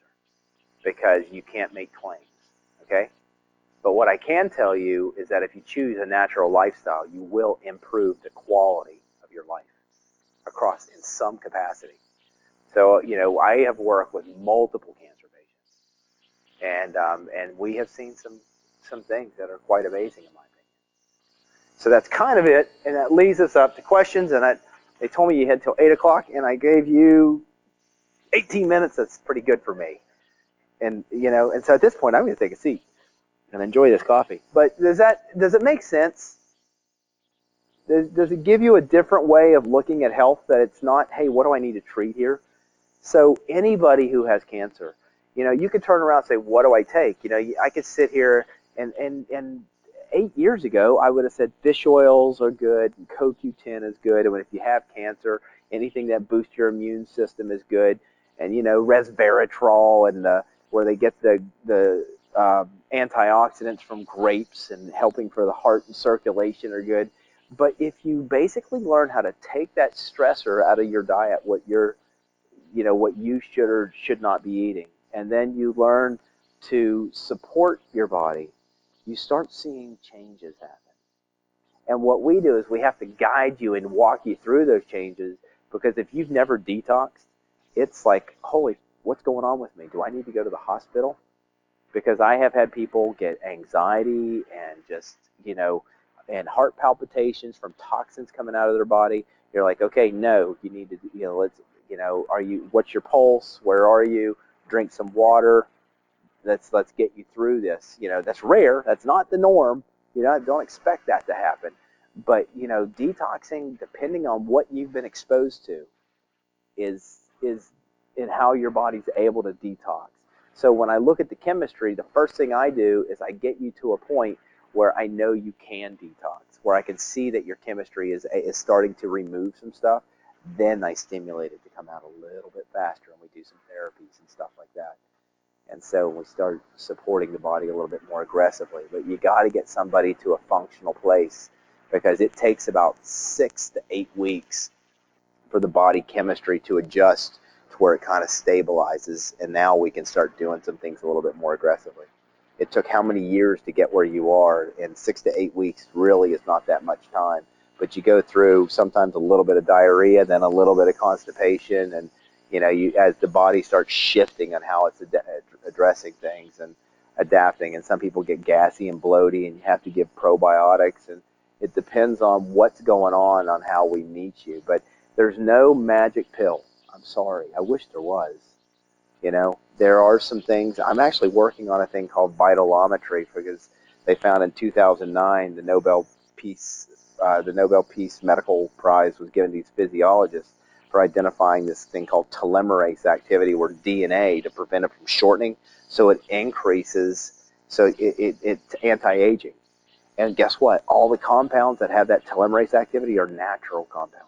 [SPEAKER 1] because you can't make claims, okay? But what I can tell you is that if you choose a natural lifestyle, you will improve the quality of your life across in some capacity. So, I have worked with multiple cancer patients, and we have seen some things that are quite amazing in my opinion. So that's kind of it, and that leads us up to questions, and they told me you had till 8 o'clock, and I gave you 18 minutes. That's pretty good for me. And so at this point, I'm going to take a seat and enjoy this coffee. But does it make sense? Does it give you a different way of looking at health, that it's not, hey, what do I need to treat here? So anybody who has cancer, you could turn around and say, what do I take? I could sit here and 8 years ago, I would have said fish oils are good, and CoQ10 is good, and if you have cancer, anything that boosts your immune system is good, and resveratrol and where they get the antioxidants from grapes and helping for the heart and circulation are good. But if you basically learn how to take that stressor out of your diet, what you should or should not be eating, and then you learn to support your body, you start seeing changes happen. And what we do is we have to guide you and walk you through those changes, because if you've never detoxed, it's like, holy, what's going on with me? Do I need to go to the hospital? Because I have had people get anxiety and and heart palpitations from toxins coming out of their body. You're like, okay, no, you need to, what's your pulse? Where are you? Drink some water. Let's get you through this. That's rare. That's not the norm. Don't expect that to happen. But, detoxing, depending on what you've been exposed to, is in how your body's able to detox. So when I look at the chemistry, the first thing I do is I get you to a point where I know you can detox, where I can see that your chemistry is starting to remove some stuff. Then I stimulate it to come out a little bit faster, and we do some therapies and stuff like that. And so we start supporting the body a little bit more aggressively. But you got to get somebody to a functional place, because it takes about 6 to 8 weeks for the body chemistry to adjust to where it kind of stabilizes, and now we can start doing some things a little bit more aggressively. It took how many years to get where you are, and 6 to 8 weeks really is not that much time. But you go through sometimes a little bit of diarrhea, then a little bit of constipation, and as the body starts shifting on how it's addressing things and adapting. And some people get gassy and bloaty, and you have to give probiotics, and it depends on what's going on how we meet you. But there's no magic pill. I'm sorry. I wish there was. There are some things. I'm actually working on a thing called vitalometry, because they found in 2009 the Nobel Peace Medical Prize was given to these physiologists for identifying this thing called telomerase activity, or DNA, to prevent it from shortening, so it increases, so it's anti-aging. And guess what? All the compounds that have that telomerase activity are natural compounds.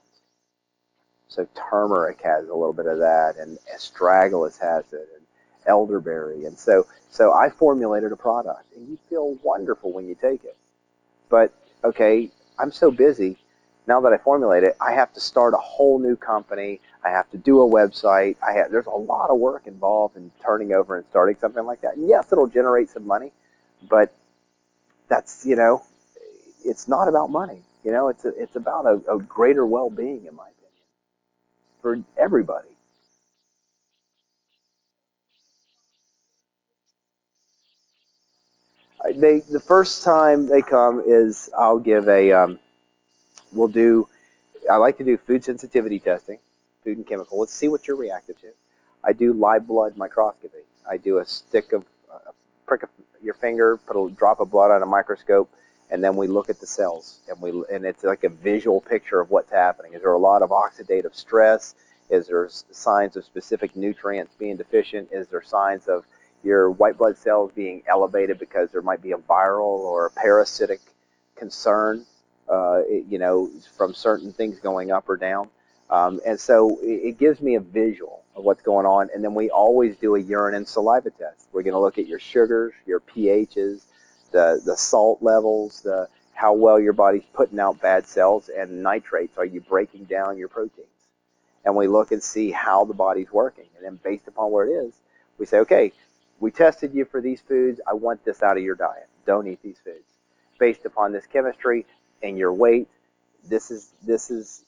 [SPEAKER 1] So turmeric has a little bit of that, and astragalus has it, and elderberry. And so I formulated a product, and you feel wonderful when you take it. But, okay, I'm so busy. Now that I formulate it, I have to start a whole new company. I have to do a website. There's a lot of work involved in turning over and starting something like that. And yes, it'll generate some money, but that's, it's not about money. It's about a greater well-being, in my opinion, for everybody. The first time they come is I'll give we'll do, I like to do food sensitivity testing, food and chemical. Let's see what you're reactive to. I do live blood microscopy. I do a prick of your finger, put a drop of blood on a microscope, and then we look at the cells, and it's like a visual picture of what's happening. Is there a lot of oxidative stress? Is there signs of specific nutrients being deficient? Is there signs of your white blood cells being elevated because there might be a viral or a parasitic concern, from certain things going up or down? And so it gives me a visual of what's going on. And then we always do a urine and saliva test. We're going to look at your sugars, your pHs, the salt levels, how well your body's putting out bad cells, and nitrates. Are you breaking down your proteins? And we look and see how the body's working. And then based upon where it is, we say, okay, we tested you for these foods. I want this out of your diet. Don't eat these foods. Based upon this chemistry and your weight, this is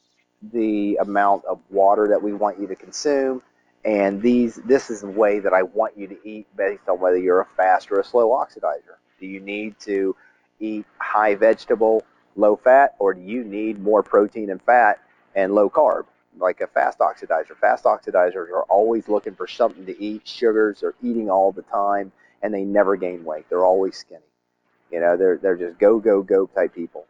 [SPEAKER 1] the amount of water that we want you to consume, and this is the way that I want you to eat based on whether you're a fast or a slow oxidizer. Do you need to eat high vegetable, low fat, or do you need more protein and fat and low carb, like a fast oxidizer? Fast oxidizers are always looking for something to eat. Sugars, they're eating all the time, and they never gain weight. They're always skinny. They're just go type people,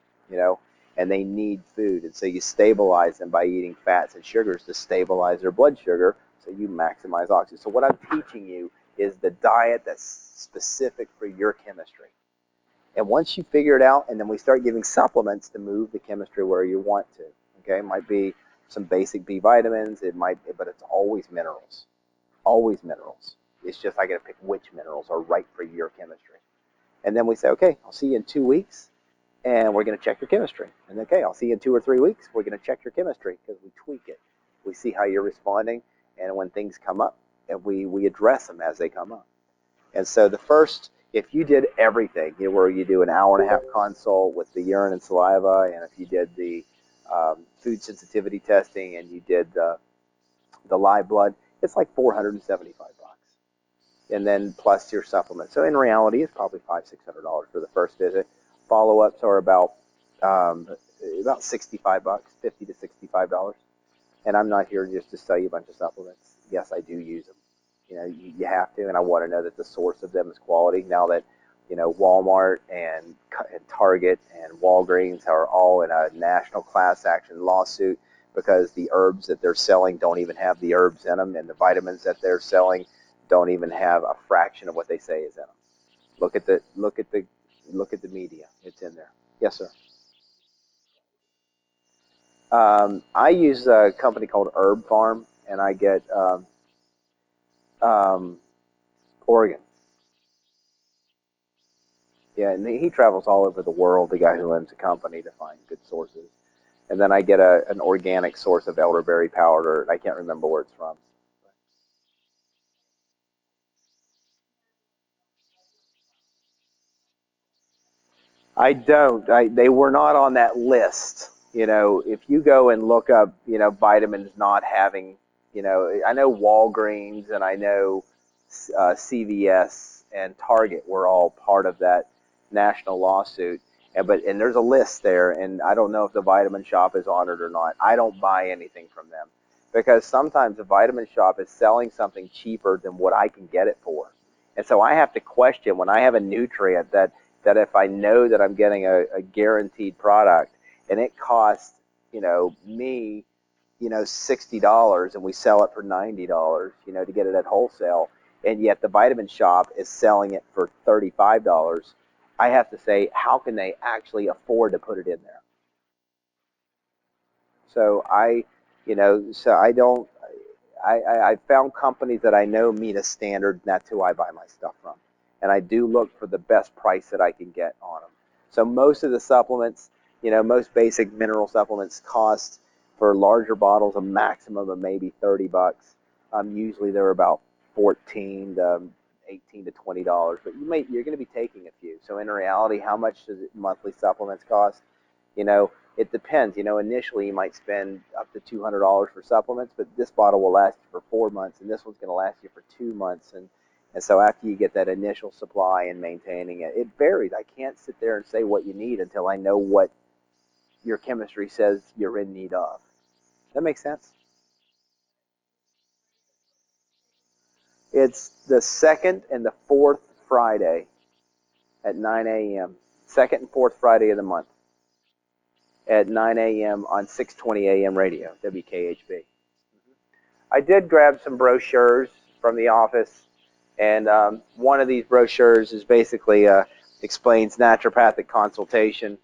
[SPEAKER 1] and they need food. And so you stabilize them by eating fats and sugars to stabilize their blood sugar, so you maximize oxygen. So what I'm teaching you is the diet that's specific for your chemistry. And once you figure it out, and then we start giving supplements to move the chemistry where you want to. Okay, it might be some basic B vitamins, it might, but it's always minerals. Always minerals. It's just I got to pick which minerals are right for your chemistry. And then we say, okay, I'll see you in 2 weeks, and we're going to check your chemistry. And okay, I'll see you in 2 or 3 weeks. We're going to check your chemistry because we tweak it. We see how you're responding, and when things come up, and we address them as they come up. And so the first, if you did everything, where you do an hour and a half consult with the urine and saliva, and if you did the food sensitivity testing, and you did the live blood, it's like $475, and then plus your supplement. So in reality, it's probably $500-600 for the first visit. Follow-ups are about $65, $50 to $65. And I'm not here just to sell you a bunch of supplements. Yes, I do use them. You have to, and I want to know that the source of them is quality. Now that Walmart and Target and Walgreens are all in a national class action lawsuit because the herbs that they're selling don't even have the herbs in them, and the vitamins that they're selling don't even have a fraction of what they say is in them. Look at the media. It's in there. Yes, sir. I use a company called Herb Farm, and I get um, Oregon. Yeah, and he travels all over the world, the guy who owns the company, to find good sources. And then I get an organic source of elderberry powder. I can't remember where it's from. I don't. They were not on that list. If you go and look up, vitamins not having, I know Walgreens and I know CVS and Target were all part of that national lawsuit. And there's a list there, and I don't know if the Vitamin Shop is on it or not. I don't buy anything from them because sometimes the Vitamin Shop is selling something cheaper than what I can get it for. And so I have to question when I have a nutrient that if I know that I'm getting a guaranteed product and it costs, me, $60 and we sell it for $90, to get it at wholesale, and yet the vitamin shop is selling it for $35, I have to say, how can they actually afford to put it in there? So I don't, I found companies that I know meet a standard, and that's who I buy my stuff from. And I do look for the best price that I can get on them. So most of the supplements, most basic mineral supplements cost for larger bottles a maximum of maybe $30. Usually they're about 14 to 18 to $20, but you're going to be taking a few. So in reality, how much does monthly supplements cost? It depends. Initially you might spend up to $200 for supplements, but this bottle will last you for 4 months, and this one's going to last you for 2 months. And so after you get that initial supply and maintaining it, it varies. I can't sit there and say what you need until I know what your chemistry says you're in need of. That makes sense? It's the second and the fourth Friday at 9 a.m. Second and fourth Friday of the month at 9 a.m. on 620 a.m. radio, WKHB. I did grab some brochures from the office, and one of these brochures is basically explains naturopathic consultation,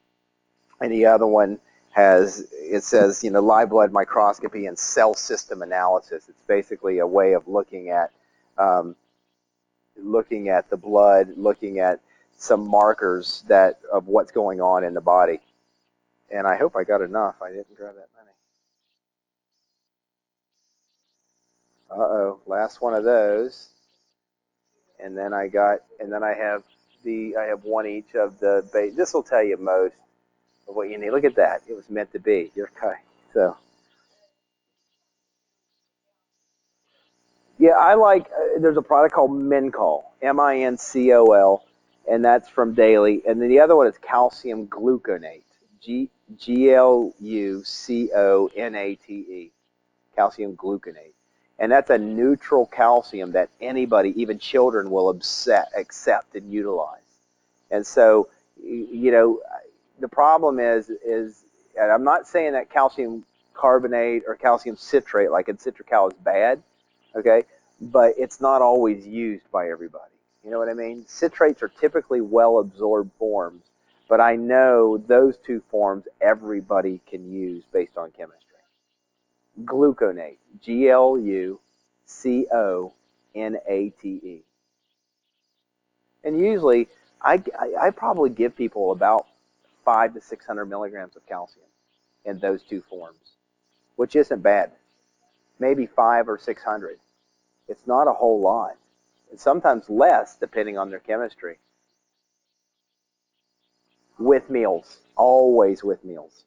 [SPEAKER 1] and the other one says live blood microscopy and cell system analysis. It's basically a way of um, looking at the blood, looking at some markers of what's going on in the body. And I hope I got enough. I didn't grab that many. Uh-oh, last one of those. And then I have one each of the base. This will tell you most of what you need. Look at that. It was meant to be. You're okay. So, yeah, I like, there's a product called Mincol, Mincol, and that's from Daily. And then the other one is calcium gluconate, Gluconate, calcium gluconate. And that's a neutral calcium that anybody, even children, will accept and utilize. And so, the problem is, and I'm not saying that calcium carbonate or calcium citrate, like in Citracal, is bad, okay? But it's not always used by everybody. You know what I mean? Citrates are typically well absorbed forms but I know those two forms everybody can use based on chemistry. Gluconate, Gluconate. And usually, I probably give people about 500 to 600 milligrams of calcium in those two forms, which isn't bad. Maybe 500 or 600. It's not a whole lot. And sometimes less, depending on their chemistry. With meals. Always with meals.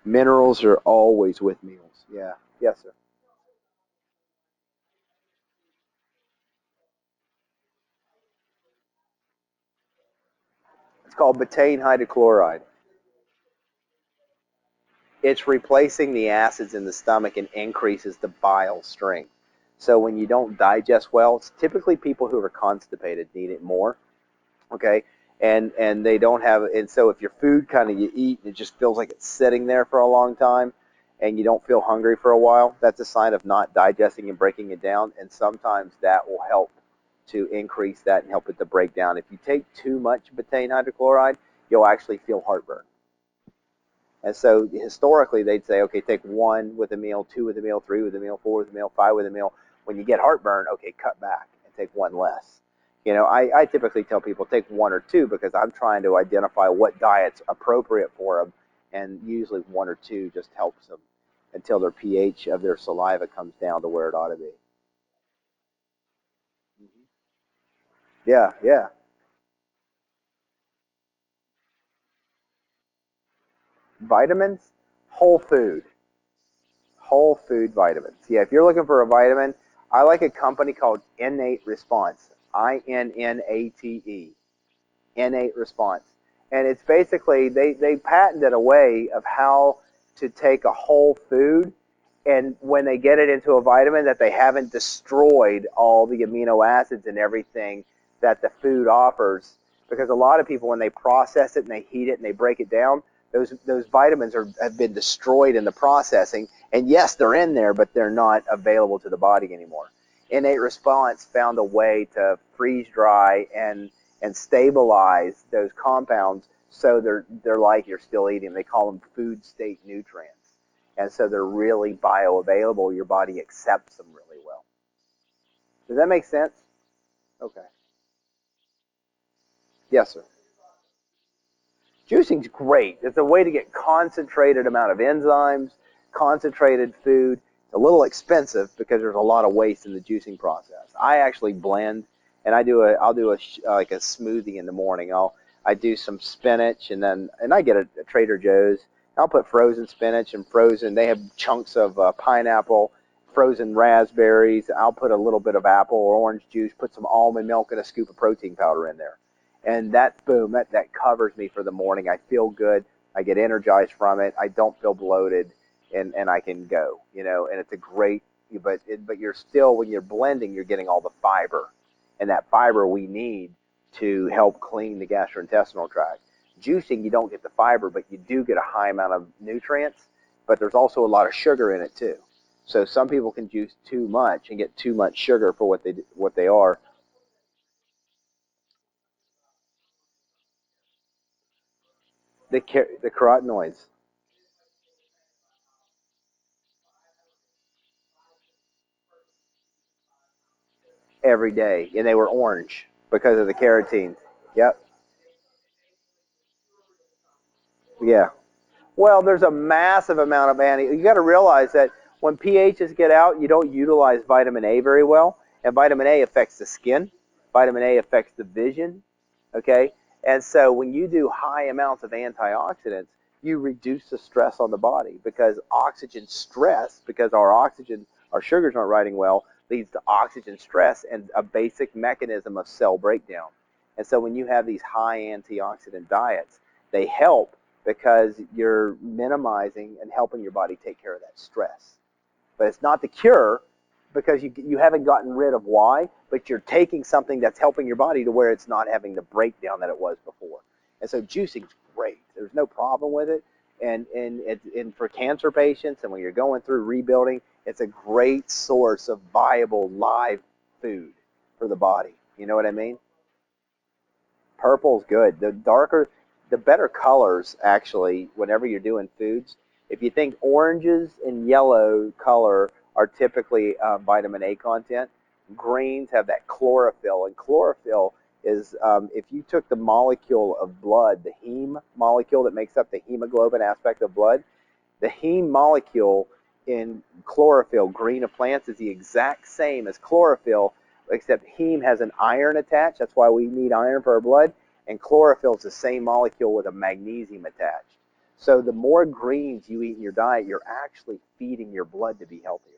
[SPEAKER 1] Minerals are always with meals. Yeah. Yes, sir. It's called betaine hydrochloride. It's replacing the acids in the stomach and increases the bile strength. So when you don't digest well, it's typically people who are constipated need it more. Okay, and they don't have, and so if your food kind of you eat and it just feels like it's sitting there for a long time, and you don't feel hungry for a while, that's a sign of not digesting and breaking it down. And sometimes that will help to increase that and help it to break down. If you take too much betaine hydrochloride, you'll actually feel heartburn. And so historically, they'd say, okay, take one with a meal, two with a meal, three with a meal, four with a meal, five with a meal. When you get heartburn, okay, cut back and take one less. I typically tell people take one or two because I'm trying to identify what diet's appropriate for them, and usually one or two just helps them until their pH of their saliva comes down to where it ought to be. Yeah, yeah. Vitamins, whole food. Whole food vitamins. Yeah, if you're looking for a vitamin, I like a company called Innate Response. Innate. Innate Response. And it's basically, they patented a way of how to take a whole food, and when they get it into a vitamin, that they haven't destroyed all the amino acids and everything that the food offers. Because a lot of people, when they process it and they heat it and they break it down, those vitamins have been destroyed in the processing. And yes, they're in there, but they're not available to the body anymore. Innate Response found a way to freeze dry and stabilize those compounds so they're like you're still eating. They call them food state nutrients. And so they're really bioavailable. Your body accepts them really well. Does that make sense? Okay. Yes, sir. Juicing's great. It's a way to get concentrated amount of enzymes, concentrated food. It's a little expensive because there's a lot of waste in the juicing process. I actually blend, and I'll do like a smoothie in the morning. I do some spinach, and I get it at Trader Joe's. I'll put frozen spinach and frozen. They have chunks of pineapple, frozen raspberries. I'll put a little bit of apple or orange juice, put some almond milk, and a scoop of protein powder in there, and that boom, that covers me for the morning. I feel good. I get energized from it. I don't feel bloated, and I can go. And it's a great. But you're still, when you're blending, you're getting all the fiber, and that fiber we need to help clean the gastrointestinal tract. Juicing, you don't get the fiber, but you do get a high amount of nutrients. But there's also a lot of sugar in it too. So some people can juice too much and get too much sugar for what they are. The carotenoids every day, and they were orange because of the carotene. Yep. Yeah. Well, there's a massive amount of You got to realize that when pHs get out, you don't utilize vitamin A very well, and vitamin A affects the skin. Vitamin A affects the vision. Okay, and so when you do high amounts of antioxidants, you reduce the stress on the body because oxygen stress, because our sugars aren't writing well, leads to oxygen stress and a basic mechanism of cell breakdown. And so when you have these high antioxidant diets, they help because you're minimizing and helping your body take care of that stress. But it's not the cure because you haven't gotten rid of why, but you're taking something that's helping your body to where it's not having the breakdown that it was before. And so juicing's great. There's no problem with it. And for cancer patients and when you're going through rebuilding, it's a great source of viable live food for the body. You know what I mean? Purple's good. the better colors, actually, whenever you're doing foods, if you think oranges and yellow color are typically vitamin A content, greens have that chlorophyll. And chlorophyll is, if you took the molecule of blood, the heme molecule that makes up the hemoglobin aspect of blood, the heme molecule in chlorophyll, green of plants, is the exact same as chlorophyll, except heme has an iron attached. That's why we need iron for our blood. And chlorophyll is the same molecule with a magnesium attached. So the more greens you eat in your diet, you're actually feeding your blood to be healthier.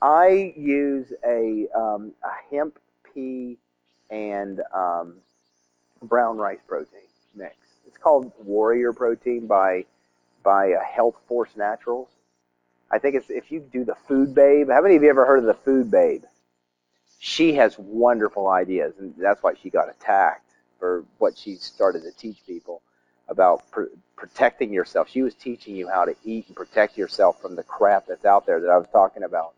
[SPEAKER 1] I use a hemp pea and brown rice protein mix. It's called Warrior Protein by Health Force Naturals. I think it's, if you do the Food Babe. How many of you ever heard of the Food Babe? She has wonderful ideas, and that's why she got attacked for what she started to teach people about protecting yourself. She was teaching you how to eat and protect yourself from the crap that's out there that I was talking about.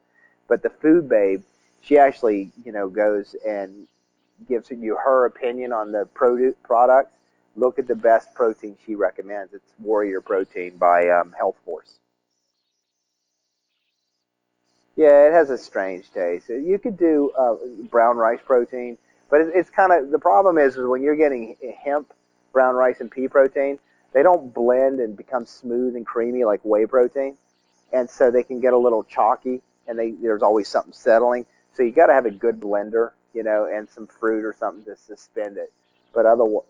[SPEAKER 1] But the Food Babe, she actually, goes and gives you her opinion on the products. Look at the best protein she recommends. It's Warrior Protein by Health Force. Yeah, it has a strange taste. You could do brown rice protein, but it's kind of, the problem is when you're getting hemp, brown rice, and pea protein, they don't blend and become smooth and creamy like whey protein, and so they can get a little chalky, and there's always something settling. So you got to have a good blender, and some fruit or something to suspend it. But otherwise,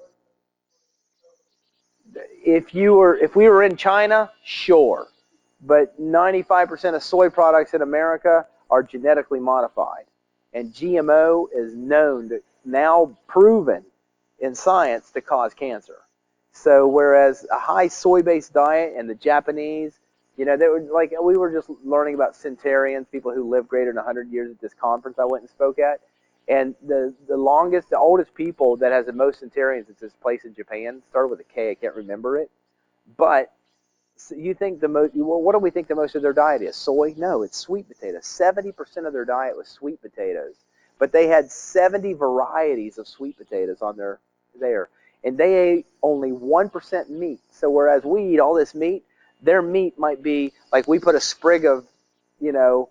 [SPEAKER 1] if we were in China, sure, but 95% of soy products in America are genetically modified, and GMO is known to, now proven in science, to cause cancer. So whereas a high soy-based diet, and the Japanese, they were like, we were just learning about centenarians, people who live greater than 100 years at this conference I went and spoke at. And the oldest people that has the most centenarians, it's this place in Japan, started with a K, I can't remember it. But so you think the most, well, what do we think the most of their diet is? Soy? No, it's sweet potatoes. 70% of their diet was sweet potatoes. But they had 70 varieties of sweet potatoes on there. And they ate only 1% meat. So whereas we eat all this meat, their meat might be, like we put a sprig of, you know,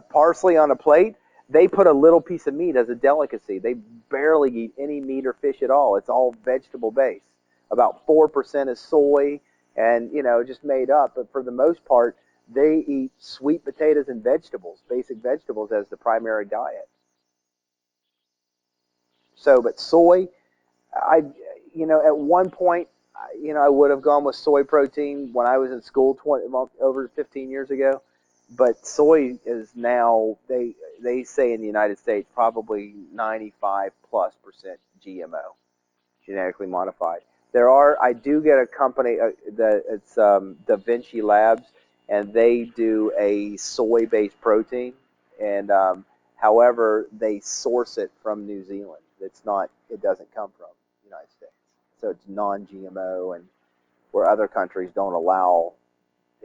[SPEAKER 1] parsley on a plate, they put a little piece of meat as a delicacy. They barely eat any meat or fish at all. It's all vegetable based. About 4% is soy, and just made up. But for the most part, they eat sweet potatoes and vegetables, basic vegetables, as the primary diet. So, but soy, I, at one point, I would have gone with soy protein when I was in school over 15 years ago. But soy is now, they say in the United States, probably 95+% GMO, genetically modified. I do get a company that it's Da Vinci Labs, and they do a soy-based protein, and however they source it from New Zealand. It doesn't come from the United States, so it's non-GMO, and where other countries don't allow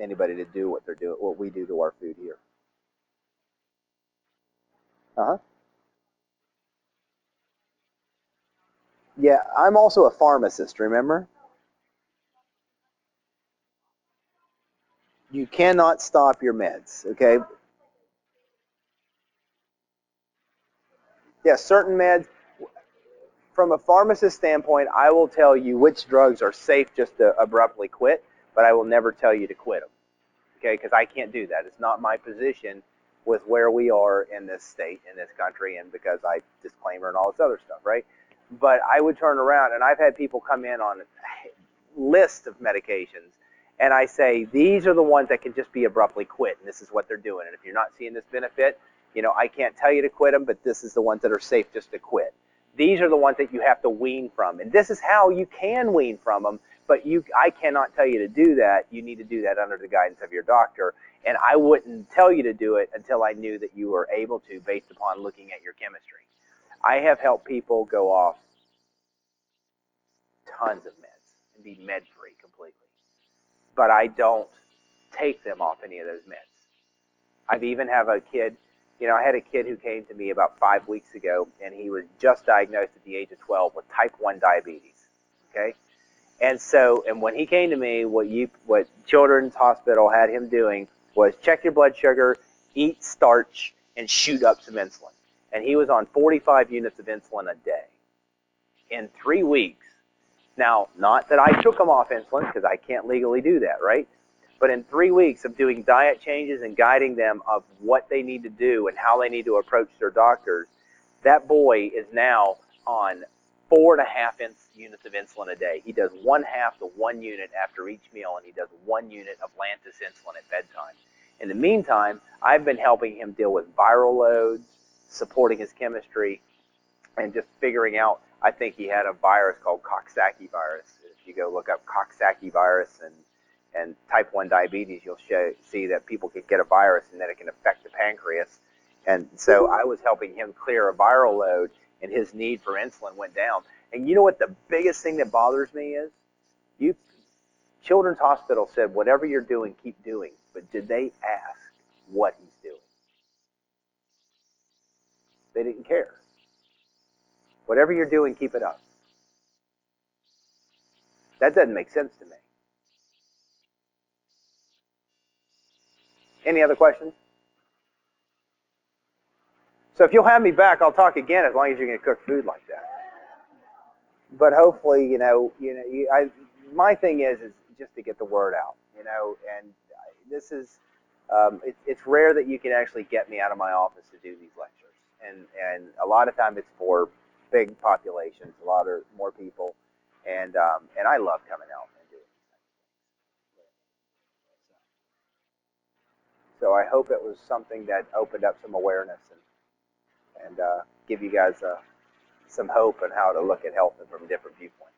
[SPEAKER 1] anybody to do what we do to our food here. Uh huh. Yeah, I'm also a pharmacist. Remember, you cannot stop your meds. Okay. Yeah, certain meds. From a pharmacist standpoint, I will tell you which drugs are safe just to abruptly quit, but I will never tell you to quit them. Okay, because I can't do that. It's not my position with where we are in this state, in this country, and because I disclaimer and all this other stuff, right? But I would turn around, and I've had people come in on a list of medications, and I say, these are the ones that can just be abruptly quit, and this is what they're doing. And if you're not seeing this benefit, I can't tell you to quit them, but this is the ones that are safe just to quit. These are the ones that you have to wean from, and this is how you can wean from them. But I cannot tell you to do that. You need to do that under the guidance of your doctor, and I wouldn't tell you to do it until I knew that you were able to, based upon looking at your chemistry. I have helped people go off tons of meds and be med-free completely, but I don't take them off any of those meds. I've even have a kid You know, I had a kid who came to me about 5 weeks ago, and he was just diagnosed at the age of 12 with type 1 diabetes. Okay, and so, and when he came to me, what Children's Hospital had him doing was check your blood sugar, eat starch, and shoot up some insulin. And he was on 45 units of insulin a day in 3 weeks. Now, not that I took him off insulin, because I can't legally do that, right? But in 3 weeks of doing diet changes and guiding them of what they need to do and how they need to approach their doctors, that boy is now on 4.5 units of insulin a day. He does 1/2 to 1 unit after each meal, and he does 1 unit of Lantus insulin at bedtime. In the meantime, I've been helping him deal with viral loads, supporting his chemistry, and just figuring out, I think he had a virus called Coxsackie virus. If you go look up Coxsackie virus and type 1 diabetes, you'll see that people can get a virus and that it can affect the pancreas. And so I was helping him clear a viral load, and his need for insulin went down. And you know what the biggest thing that bothers me is? Children's Hospital said, whatever you're doing, keep doing. But did they ask what he's doing? They didn't care. Whatever you're doing, keep it up. That doesn't make sense to me. Any other questions? So if you'll have me back, I'll talk again as long as you're going to cook food like that. But hopefully, my thing is just to get the word out, and this is, it's rare that you can actually get me out of my office to do these lectures. And a lot of time it's for big populations, a lot of more people, and I love coming out and doing these. So I hope it was something that opened up some awareness and give you guys some hope on how to look at health from different viewpoints.